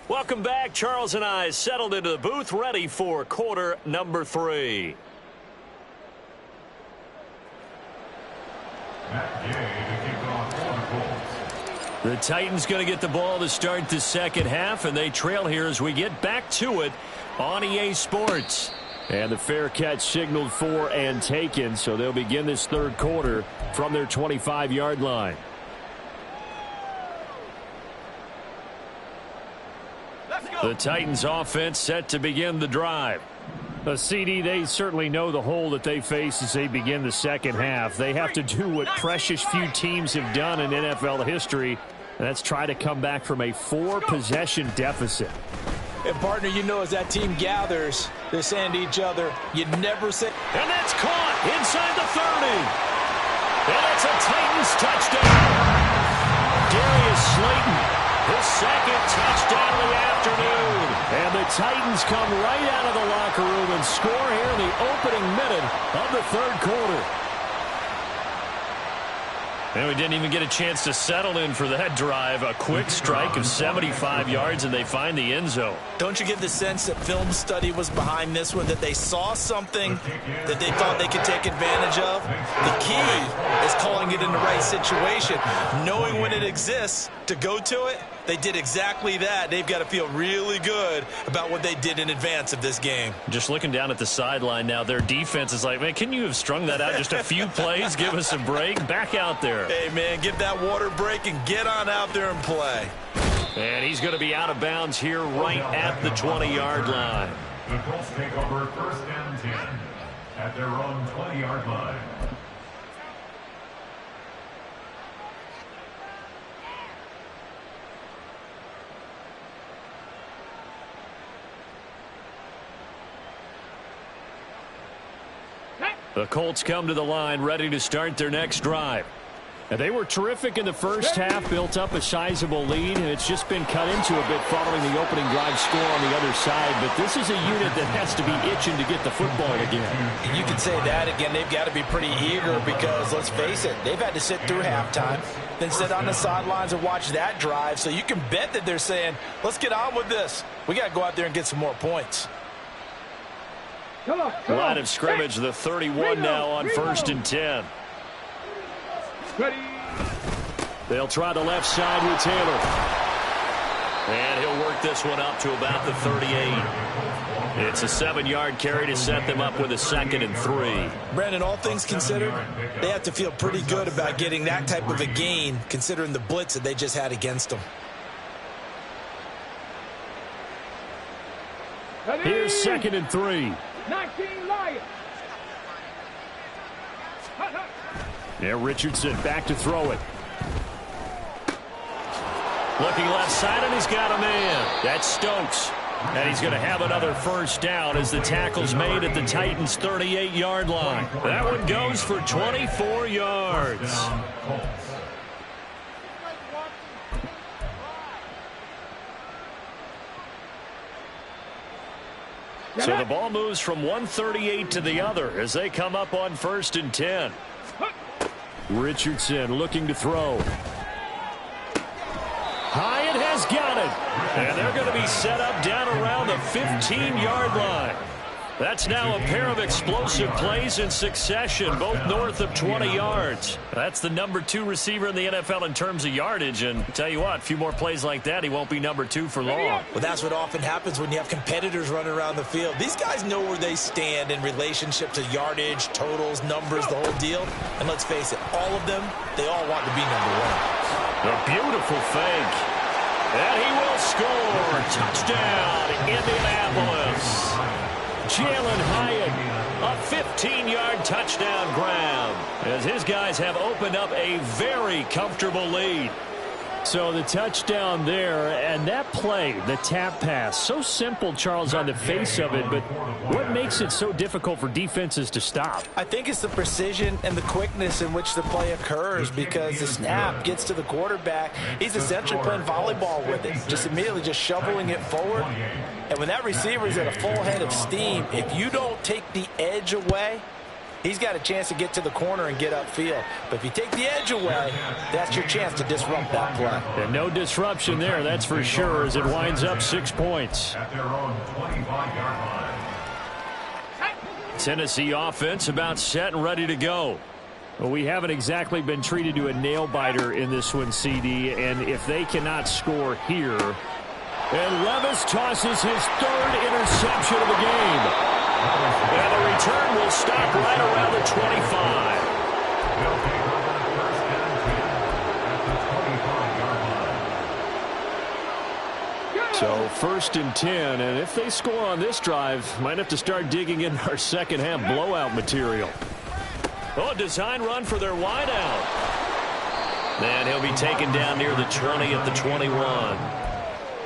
A: Welcome back. Charles and I settled into the booth, ready for quarter number 3. The Titans going to get the ball to start the second half, and they trail here as we get back to it on EA Sports. And the fair catch signaled for and taken, so they'll begin this 3rd quarter from their 25-yard line. The Titans offense set to begin the drive. A CD, they certainly know the hole that they face as they begin the second half. They have to do what precious few teams have done in NFL history, and that's try to come back from a 4-possession deficit.
C: And, partner, you know as that team gathers, they're saying to each other, you never say.
A: And that's caught inside the 30. And it's a Titans touchdown. Darius Slayton. His 2nd touchdown of the afternoon. And the Titans come right out of the locker room and score here in the opening minute of the 3rd quarter. And we didn't even get a chance to settle in for that drive. A quick strike of 75 yards, and they find the end zone.
C: Don't you get the sense that film study was behind this one, that they saw something that they thought they could take advantage of? The key is calling it in the right situation. Knowing when it exists to go to it, they did exactly that. They've got to feel really good about what they did in advance of this game.
A: Just looking down at the sideline now, their defense is like, man, can you have strung that out just a few plays? Give us a break. Back out there.
C: Hey, man, give that water break and get on out there and play.
A: And he's going to be out of bounds here right at the 20-yard line.
B: The Colts take over 1st and 10 at their own 20-yard line.
A: The Colts come to the line ready to start their next drive.
E: And they were terrific in the first half, built up a sizable lead, and it's just been cut into a bit following the opening drive score on the other side. But this is a unit that has to be itching to get the football again.
C: And you can say that again. They've got to be pretty eager because, let's face it, they've had to sit through halftime, then sit on the sidelines and watch that drive. So you can bet that they're saying, let's get on with this. We got to go out there and get some more points.
A: Line of scrimmage, the 31 now on 1st and 10.
D: Ready.
A: They'll try the left side with Taylor. And he'll work this one up to about the 38. It's a 7-yard carry to set them up with a 2nd and 3.
C: Brandon, all things considered, they have to feel pretty good about getting that type of a gain considering the blitz that they just had against them.
E: Here's 2nd and 3.
D: 19 Lions.
E: Yeah, Richardson back to throw it.
A: Looking left side, and he's got a man. That's Stokes. And he's going to have another first down as the tackle's made at the Titans' 38-yard line. That one goes for 24 yards. So the ball moves from 138 to the other as they come up on 1st and 10.
E: Richardson looking to throw.
A: Hyatt has got it. And they're going to be set up down around the 15-yard line. That's now a pair of explosive plays in succession, both north of 20 yards. That's the number 2 receiver in the NFL in terms of yardage. And tell you what, a few more plays like that, he won't be number 2 for long.
C: Well, that's what often happens when you have competitors running around the field. These guys know where they stand in relationship to yardage, totals, numbers, the whole deal. And let's face it, all of them, they all want to be number 1.
A: A beautiful fake. And he will score. Touchdown, Indianapolis. Jalen Hyatt, a 15-yard touchdown grab as his guys have opened up a very comfortable lead.
E: So the touchdown there, and that play, the tap pass, so simple, Charles, on the face of it, but what makes it so difficult for defenses to stop?
C: I think it's the precision and the quickness in which the play occurs because the snap gets to the quarterback. He's essentially playing volleyball with it, just immediately just shoveling it forward. And when that receiver is at a full head of steam, if you don't take the edge away, he's got a chance to get to the corner and get upfield. But if you take the edge away, that's your chance to disrupt that play.
E: And no disruption there, that's for sure, as it winds up 6 points.
B: At their own 25-yard line.
A: Tennessee offense about set and ready to go.
E: Well, we haven't exactly been treated to a nail-biter in this one, CD, and if they cannot score here.
A: And Levis tosses his 3rd interception of the game. And the return will stop right around the 25.
B: They'll take over 1st and 10 at the 25-yard line.
A: So 1st and 10, and if they score on this drive, might have to start digging in our second half blowout material. Oh, design run for their wideout. And he'll be taken down near the 20 at the 21.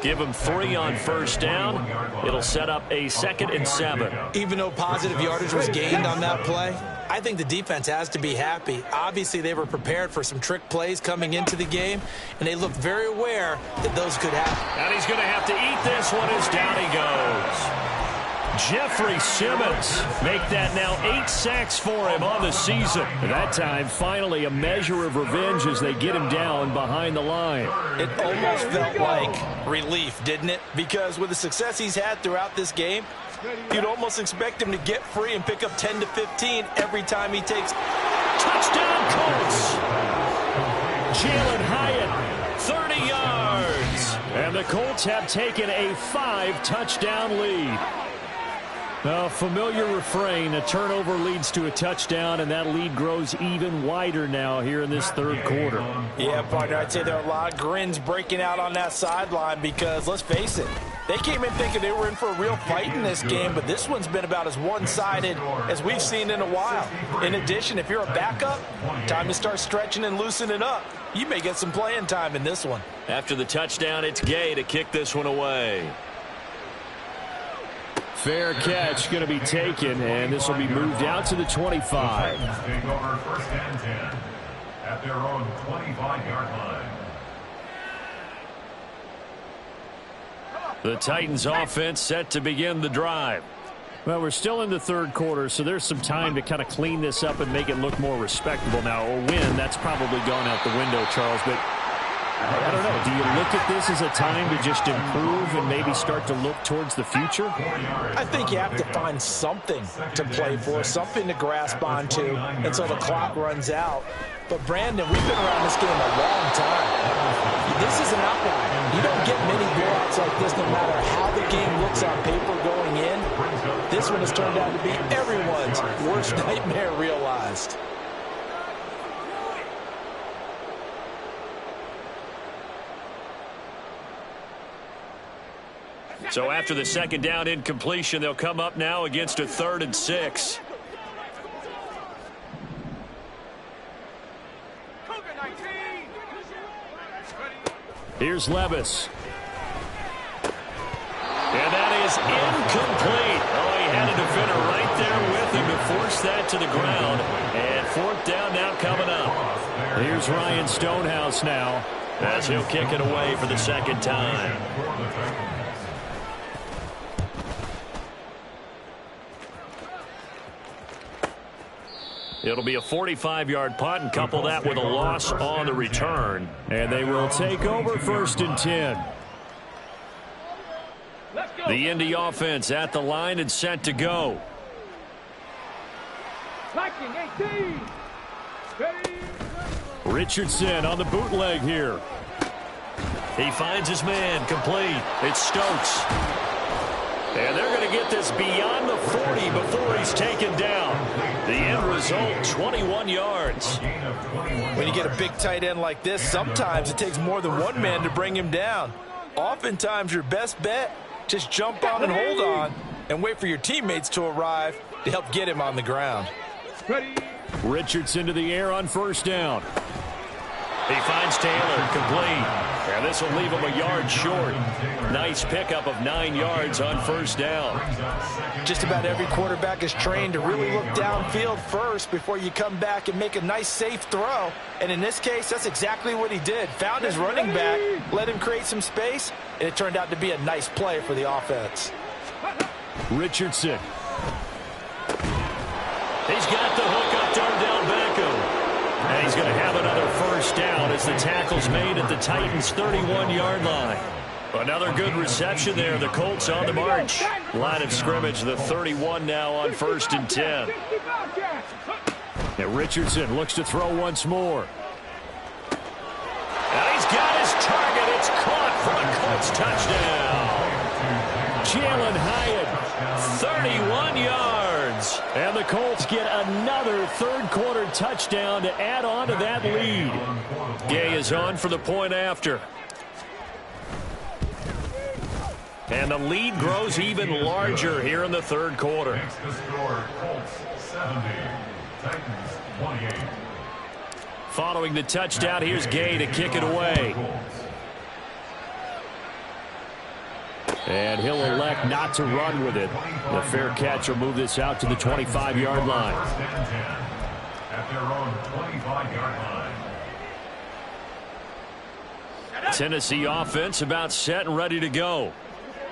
A: Give him 3 on 1st down. It'll set up a 2nd and 7.
C: Even though positive yardage was gained on that play, I think the defense has to be happy. Obviously, they were prepared for some trick plays coming into the game, and they looked very aware that those could happen.
A: And he's going to have to eat this one as down he goes. Jeffrey Simmons make that now 8 sacks for him on the season.
E: At that time, finally a measure of revenge as they get him down behind the line.
C: It almost felt like relief, didn't it? Because with the success he's had throughout this game, you'd almost expect him to get free and pick up 10 to 15 every time he takes.
A: Touchdown, Colts! Jalen Hyatt, 30 yards. And the Colts have taken a 5-touchdown lead. A familiar refrain, a turnover leads to a touchdown, and that lead grows even wider now here in this third quarter.
C: Yeah, partner, I'd say there are a lot of grins breaking out on that sideline because, let's face it, they came in thinking they were in for a real fight in this game, but this one's been about as one-sided as we've seen in a while. In addition, if you're a backup, time to start stretching and loosening up. You may get some playing time in this one.
A: After the touchdown, it's Gay to kick this one away.
E: Fair catch going to be taken, and this will be moved out to the 25.
B: Take over first and 10 at their own 25-yard line.
A: The Titans offense set to begin the drive.
E: Well, we're still in the third quarter, so there's some time to kind of clean this up and make it look more respectable. Now, a win, that's probably gone out the window, Charles, but I don't know. Do you look at this as a time to just improve and maybe start to look towards the future?
C: I think you have to find something to play for, something to grasp onto until the clock runs out. But, Brandon, we've been around this game a long time. This is an outlier. You don't get many blowouts like this no matter how the game looks on paper going in. This one has turned out to be everyone's worst nightmare realized.
A: So after the second down incompletion, they'll come up now against a 3rd and 6.
E: Here's Levis.
A: And that is incomplete. Oh, he had a defender right there with him to force that to the ground. And 4th down now coming up.
E: Here's Ryan Stonehouse now,
A: as he'll kick it away for the second time. It'll be a 45-yard punt, and couple that with a loss on the return.
E: and they will take over 1st and 10.
A: The Indy offense at the line and set to go.
E: Richardson on the bootleg here.
A: He finds his man, complete. It's Stokes. And they're going to get this beyond the 40 before he's taken down. The end result, 21 yards.
C: When you get a big tight end like this, sometimes it takes more than one man to bring him down. Oftentimes, your best bet, just jump on and hold on and wait for your teammates to arrive to help get him on the ground.
E: Richardson to the air on 1st down.
A: He finds Taylor, complete. And this will leave him a yard short. Nice pickup of 9 yards on 1st down.
C: Just about every quarterback is trained to really look downfield first before you come back and make a nice, safe throw. And in this case, that's exactly what he did. Found his running back, let him create some space, and it turned out to be a nice play for the offense.
E: Richardson.
A: He's got the hook up to Ardell Beckham. And he's going to have another 1st down as the tackle's made at the Titans' 31-yard line. Another good reception there. The Colts on the march. Line of scrimmage, the 31 now on 1st and 10.
E: And Richardson looks to throw once more.
A: And he's got his target. It's caught for a Colts touchdown.
E: Jalen Hyatt,
A: 31 yards.
E: And the Colts get another third-quarter touchdown to add on to that lead.
A: Gay is on for the point after. And the lead grows even larger here in the third quarter.
B: Makes the score Colts 70, Titans 28.
A: Following the touchdown, here's Gay to kick it away.
E: And he'll elect not to run with it. The fair catch will move this out to the 25-yard line.
B: First and 10 at their own 25-yard line.
A: Tennessee offense about set and ready to go.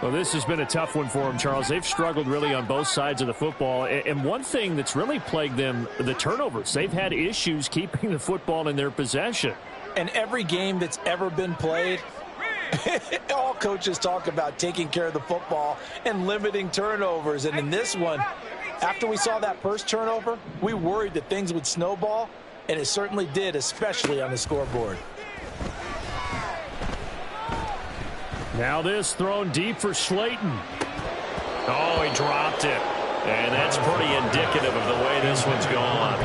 E: Well, this has been a tough one for them, Charles. They've struggled really on both sides of the football. And one thing that's really plagued them, the turnovers. They've had issues keeping the football in their possession.
C: And every game that's ever been played, all coaches talk about taking care of the football and limiting turnovers. And in this one, after we saw that first turnover, we worried that things would snowball, and it certainly did, especially on the scoreboard.
E: Now this thrown deep for Slayton.
A: Oh, he dropped it. And that's pretty indicative of the way this one's gone.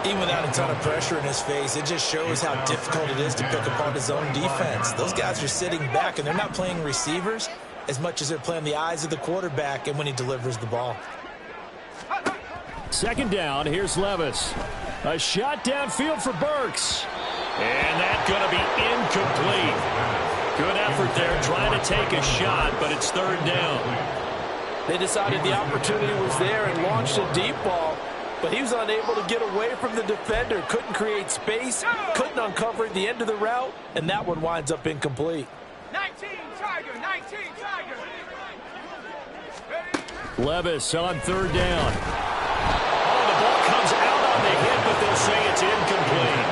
C: Even without a ton of pressure in his face, it just shows how difficult it is to pick apart his own defense. Those guys are sitting back, and they're not playing receivers as much as they're playing the eyes of the quarterback and when he delivers the ball.
E: Second down, here's Levis. A shot downfield for Burks.
A: And that's going to be incomplete. Good effort there, trying to take a shot, but it's third down.
C: They decided the opportunity was there and launched a deep ball, but he was unable to get away from the defender, couldn't create space, couldn't uncover the end of the route, and that one winds up incomplete.
D: 19 Tiger, 19 Tiger.
E: Levis on third down.
A: Oh, the ball comes out on the hit, but they'll say it's incomplete.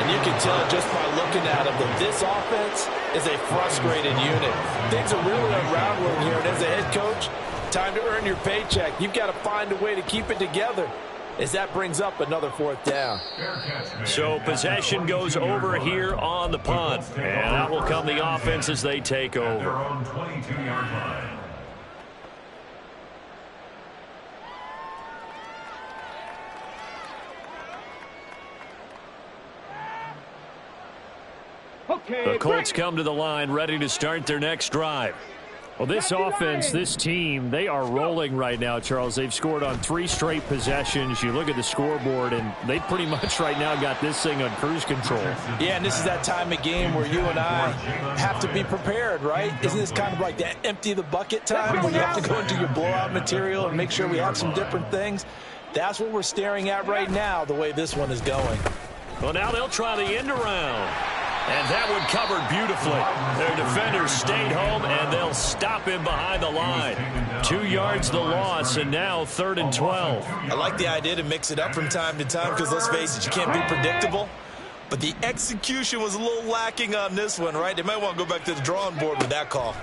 C: And you can tell just by looking at him that this offense is a frustrated unit. Things are really unraveling here, and as a head coach, time to earn your paycheck. You've got to find a way to keep it together, as that brings up another fourth down.
A: So possession goes over here on the punt, and that will come the offense as they take over.
B: Their own 22-yard line.
A: The Colts come to the line ready to start their next drive.
E: Well, this offense, this team, they are rolling right now, Charles. They've scored on 3 straight possessions. You look at the scoreboard, and they pretty much right now got this thing on cruise control.
C: Yeah, and this is that time of game where you and I have to be prepared, right? Isn't this kind of like that empty the bucket time when you have to go into your blowout material and make sure we have some different things? That's what we're staring at right now, the way this one is going.
A: Well, now they'll try the end around. And that one covered beautifully. Their defenders stayed home, and they'll stop him behind the line. 2 yards the loss, and now 3rd and 12.
C: I like the idea to mix it up from time to time because, let's face it, you can't be predictable. But the execution was a little lacking on this one, right? They might want to go back to the drawing board with that call.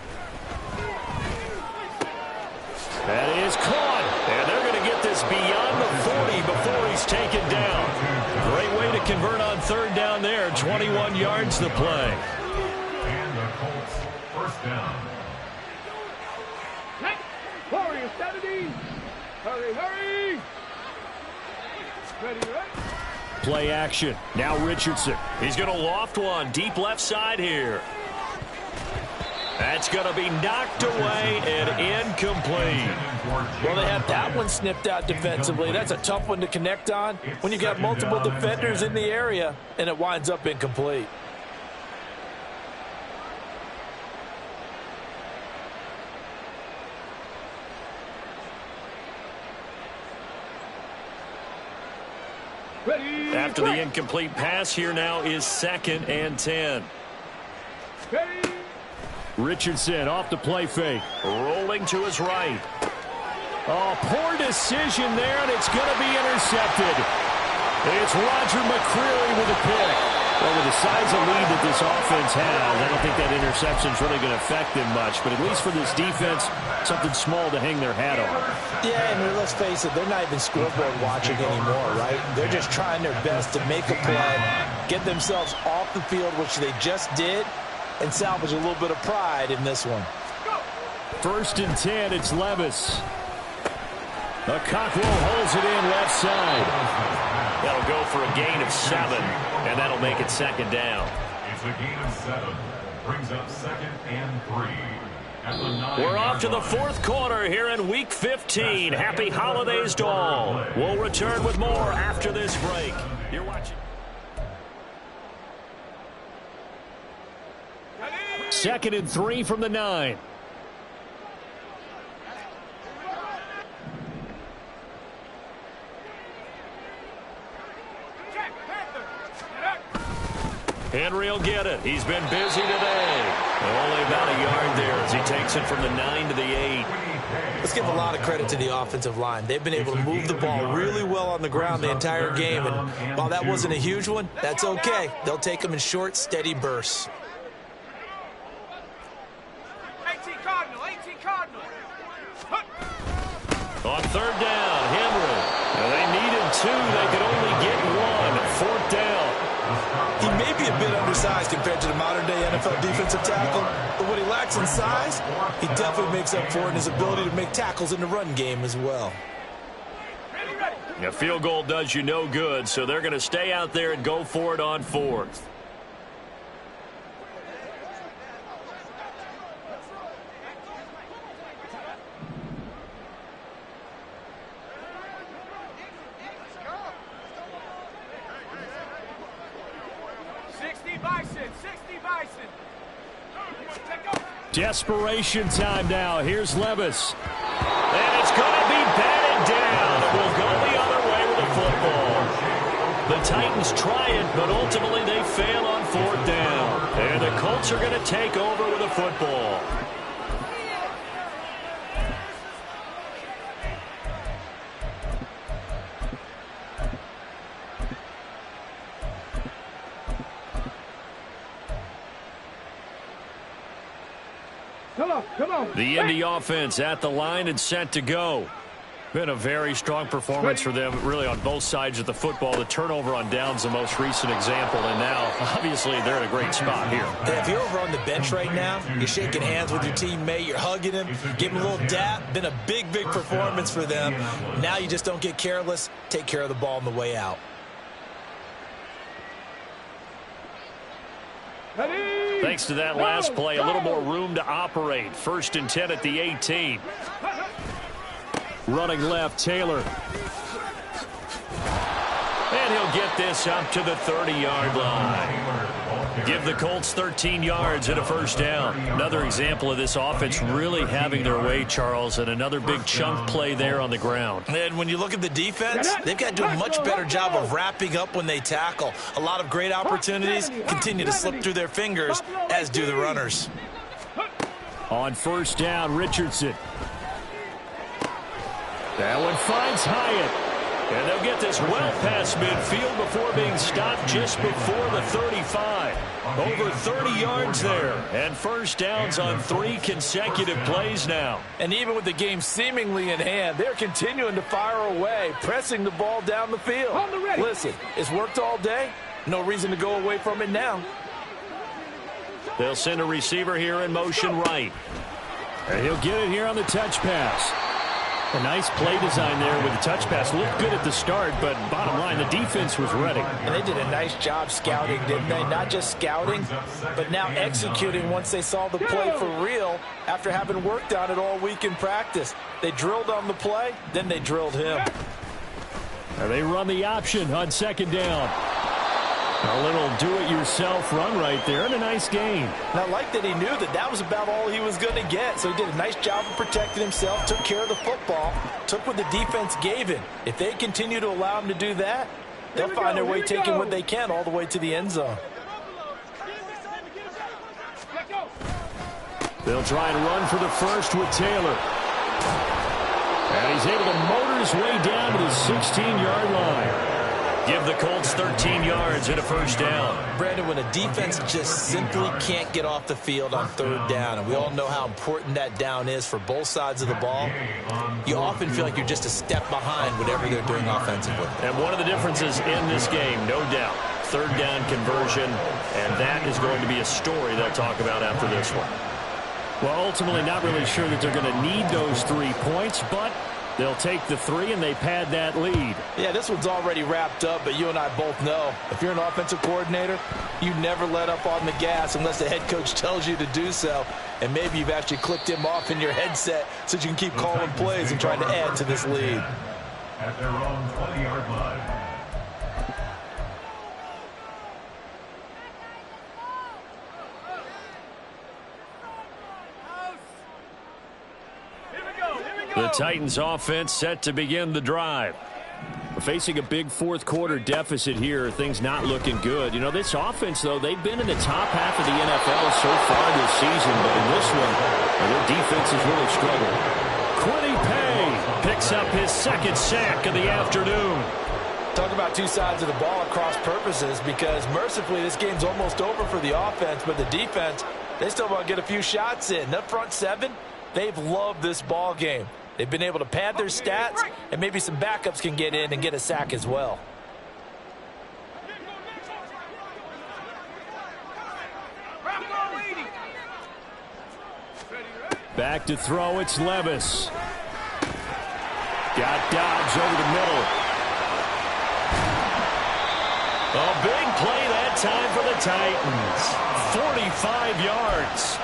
A: That is caught, and they're going to get this beyond the 40 before he's taken down. Great way to convert on 3rd down there. 21 yards the play.
B: And the Colts first down.
D: Warriors 70. Hurry, hurry. Ready, ready.
E: Play action. Now Richardson.
A: He's going to loft one deep left side here. That's going to be knocked away and incomplete.
C: Well, they have that one snipped out defensively. That's a tough one to connect on when you've got multiple defenders in the area, and it winds up incomplete.
D: Ready.
A: After the incomplete pass, here now is 2nd and 10.
D: Ready.
E: Richardson off the play fake.
A: Rolling to his right.
E: Oh, poor decision there, and it's going to be intercepted. It's Roger McCreary with a pick. Well, with the size of lead that this offense has, I don't think that interception's really going to affect them much. But at least for this defense, something small to hang their hat on.
C: Yeah, and let's face it, they're not even scoreboard watching anymore, right? They're just trying their best to make a play, get themselves off the field, which they just did, and salvage a little bit of pride in this one.
E: 1st and 10, it's Levis. The Cockrell holds it in left side.
A: That'll go for a gain of 7, and that'll make it 2nd down.
B: It's a gain of 7. Brings up 2nd and 3. At the 9
A: We're off to the 4th quarter here in Week 15. Happy holidays to all. We'll return with more after this break. You're watching.
E: 2nd and 3 from the 9.
A: Henry will get it. He's been busy today. Only about a yard there as he takes it from the 9 to the 8.
C: Let's give a lot of credit to the offensive line. They've been able to move the ball really well on the ground the entire game. And while that wasn't a huge one, that's okay. They'll take them in short, steady bursts.
D: 18 Cardinal, 18 Cardinal.
A: On 3rd down, Henry. Now they needed 2. They could only get 1. 4th down.
C: He may be a bit under size compared to the modern-day NFL defensive tackle, but what he lacks in size, he definitely makes up for it in his ability to make tackles in the run game as well.
A: A field goal does you no good, so they're going to stay out there and go for it on fourth. Desperation time now. Here's Levis. And it's going to be batted down. It will go the other way with the football. The Titans try it, but ultimately they fail on fourth down. And the Colts are going to take over with the football.
D: Come on.
A: The Indy offense at the line and set to go. Been a very strong performance for them, really, on both sides of the football. The turnover on downs, the most recent example, and now, obviously, they're in a great spot here.
C: Yeah, if you're over on the bench right now, you're shaking hands with your teammate, you're hugging him, giving him a little dap. Been a big performance for them. Now you just don't get careless. Take care of the ball on the way out.
A: Thanks to that last play, a little more room to operate. 1st and 10 at the 18. Running left, Taylor. And he'll get this up to the 30-yard line. Give the Colts 13 yards and a first down. Another example of this offense really having their way, Charles, and another big chunk play there on the ground.
C: And when you look at the defense, they've got to do a much better job of wrapping up when they tackle. A lot of great opportunities continue to slip through their fingers, as do the runners.
A: On first down, Richardson. That one finds Hyatt. And they'll get this well past midfield before being stopped just before the 35. Over 30 yards there. And first downs on 3 consecutive plays now.
C: And even with the game seemingly in hand, they're continuing to fire away, pressing the ball down the field. Listen, it's worked all day. No reason to go away from it now.
A: They'll send a receiver here in motion right. And he'll get it here on the touch pass. A nice play design there with the touch pass. Looked good at the start, but bottom line, the defense was ready.
C: And they did a nice job scouting, didn't they? Not just scouting, but now executing once they saw the play for real after having worked on it all week in practice. They drilled on the play, then they drilled him.
A: And they run the option on second down. A little do-it-yourself run right there, and a nice gain.
C: And I like that he knew that that was about all he was going to get. So he did a nice job of protecting himself, took care of the football, took what the defense gave him. If they continue to allow him to do that, they'll find their way taking what they can all the way to the end zone.
A: They'll try and run for the first with Taylor. And he's able to motor his way down to the 16-yard line. Give the Colts 13 yards and a first down.
C: Brandon, when a defense just simply can't get off the field on third down, and we all know how important that down is for both sides of the ball, you often feel like you're just a step behind whatever they're doing offensively.
A: And one of the differences in this game, no doubt, third down conversion, and that is going to be a story they'll talk about after this one. Well, ultimately not really sure that they're going to need those 3 points, but they'll take the 3 and they pad that lead.
C: Yeah, this one's already wrapped up, but you and I both know if you're an offensive coordinator, you never let up on the gas unless the head coach tells you to do so. And maybe you've actually clicked him off in your headset so you can keep calling plays and trying to add to this lead.
B: At their own 20-yard line.
A: The Titans offense set to begin the drive. We're facing a big fourth quarter deficit here. Things not looking good. You know, this offense, though, they've been in the top half of the NFL so far this season, but in this one, their defense has really struggled. Quiddy Pay picks up his 2nd sack of the afternoon.
C: Talk about 2 sides of the ball at cross purposes, because mercifully this game's almost over for the offense, but the defense, they still want to get a few shots in. That front 7, they've loved this ball game. They've been able to pad their stats, and maybe some backups can get in and get a sack as well.
A: Back to throw, it's Levis. Got Dobbs over the middle. A big play that time for the Titans. 45 yards.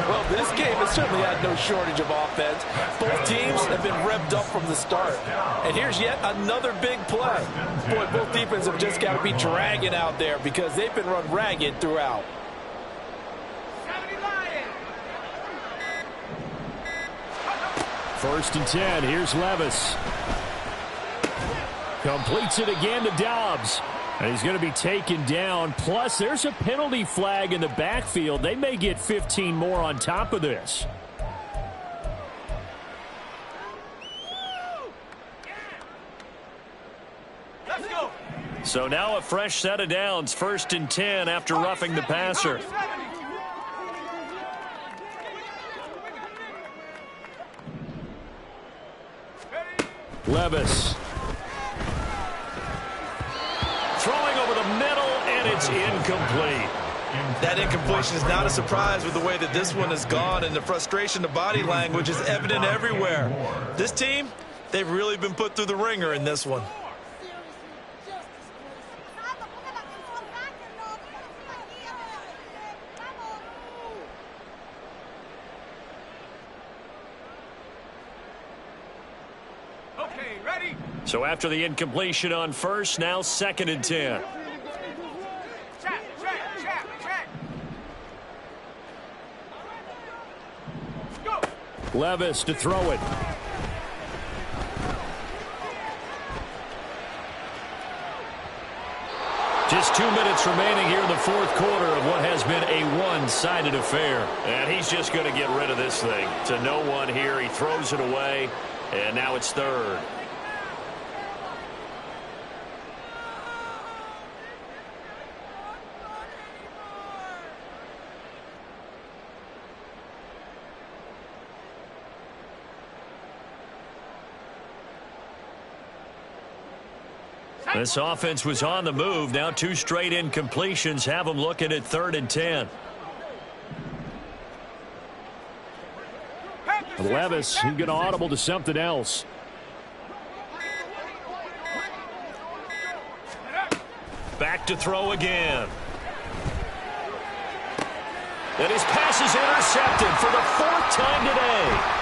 C: Well, this game has certainly had no shortage of offense. Both teams have been revved up from the start. And here's yet another big play. Boy, both defenses have just got to be dragging out there because they've been run ragged throughout.
A: First and 10. Here's Levis. Completes it again to Dobbs. And he's going to be taken down. Plus, there's a penalty flag in the backfield. They may get 15 more on top of this.
D: Let's go.
A: So now a fresh set of downs. First and 10 after roughing the passer. Levis. Throwing over the middle, and it's incomplete.
C: That incompletion is not a surprise with the way that this one has gone, and the frustration, the body language is evident everywhere. This team, they've really been put through the ringer in this one.
D: Okay, ready?
A: So after the incompletion on first, now second and 10.
D: Check. Go.
A: Levis to throw it. Just 2 minutes remaining here in the fourth quarter of what has been a one-sided affair. And he's just going to get rid of this thing. It's a no-one here. He throws it away, and now it's third. This offense was on the move. Now 2 straight incompletions have them looking at third and 10. Levis, he's going to audible to something else. Back to throw again. And his pass is intercepted for the 4th time today.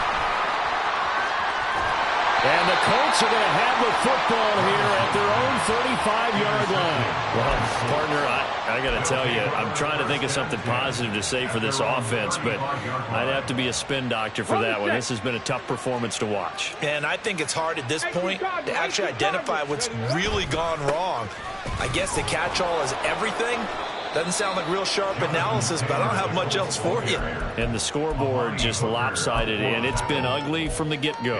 A: And the Colts are going to have the football here at their own 35-yard line. Well, partner, I got to tell you, I'm trying to think of something positive to say for this offense, but I'd have to be a spin doctor for that one. This has been a tough performance to watch.
C: And I think it's hard at this point to actually identify what's really gone wrong. I guess the catch-all is everything. Doesn't sound like real sharp analysis, but I don't have much else for you.
A: And the scoreboard just lopsided, and it's been ugly from the get-go.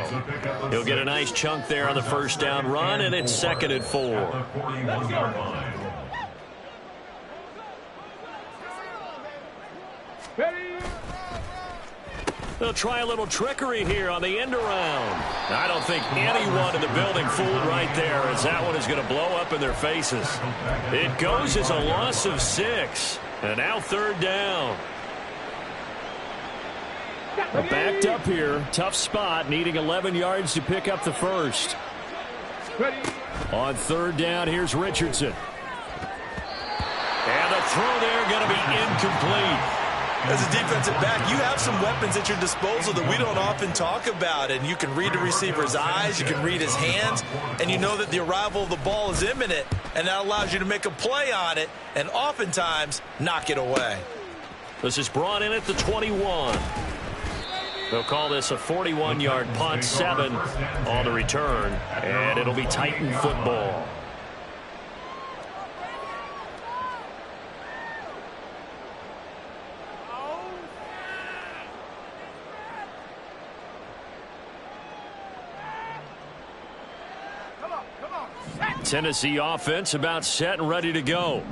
A: He'll get a nice chunk there on the first down run, and it's second and 4. They'll try a little trickery here on the end around. I don't think anyone in the building fooled right there, as that one is going to blow up in their faces. It goes as a loss of 6. And now third down. Backed up here. Tough spot, needing 11 yards to pick up the first. On third down, here's Richardson. And the throw there going to be incomplete.
C: As a defensive back, you have some weapons at your disposal that we don't often talk about, and you can read the receiver's eyes, you can read his hands, and you know that the arrival of the ball is imminent, and that allows you to make a play on it and oftentimes knock it away.
A: This is brought in at the 21. They'll call this a 41-yard punt, 7 on the return, and it'll be Titan football. Tennessee offense about set and ready to go.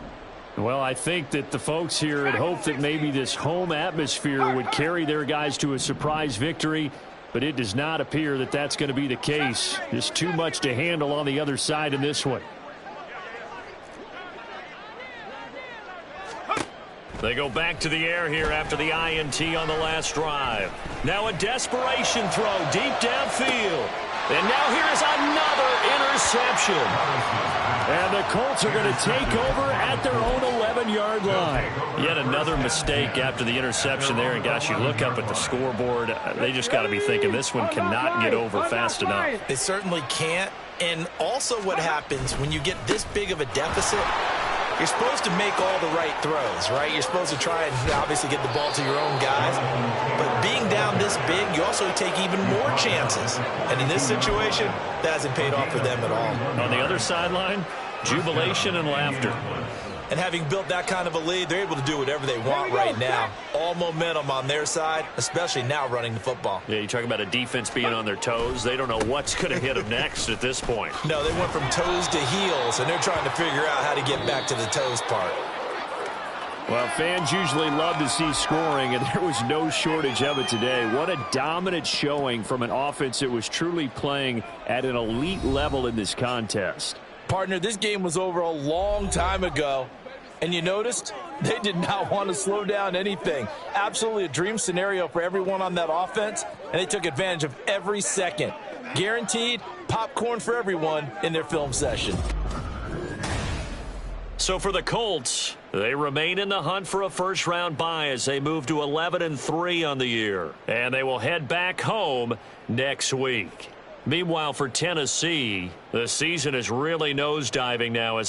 A: Well, I think that the folks here had hoped that maybe this home atmosphere would carry their guys to a surprise victory, but it does not appear that that's going to be the case. Just too much to handle on the other side in this one. They go back to the air here after the INT on the last drive. Now a desperation throw deep downfield. And now here is another interception.
E: And the Colts are going to take over at their own 11-yard line.
A: Yet another mistake after the interception there. And, gosh, you look up at the scoreboard. They just got to be thinking this one cannot get over fast enough.
C: It certainly can't. And also what happens when you get this big of a deficit, you're supposed to make all the right throws, right? You're supposed to try and obviously get the ball to your own guys. But being down this big, you also take even more chances. And in this situation, that hasn't paid off for them at all.
A: On the other sideline, jubilation and laughter.
C: And having built that kind of a lead, they're able to do whatever they want right now. All momentum on their side, especially now running the football.
A: Yeah, you talk about a defense being on their toes. They don't know what's going to hit them next at this point.
C: No, they went from toes to heels, and they're trying to figure out how to get back to the toes part.
E: Well, fans usually love to see scoring, and there was no shortage of it today. What a dominant showing from an offense that was truly playing at an elite level in this contest.
C: Partner, this game was over a long time ago, and you noticed they did not want to slow down anything. Absolutely a dream scenario for everyone on that offense, and they took advantage of every second. Guaranteed popcorn for everyone in their film session.
A: So for the Colts, they remain in the hunt for a first-round bye as they move to 11-3 on the year, and they will head back home next week. Meanwhile, for Tennessee, the season is really nosediving now as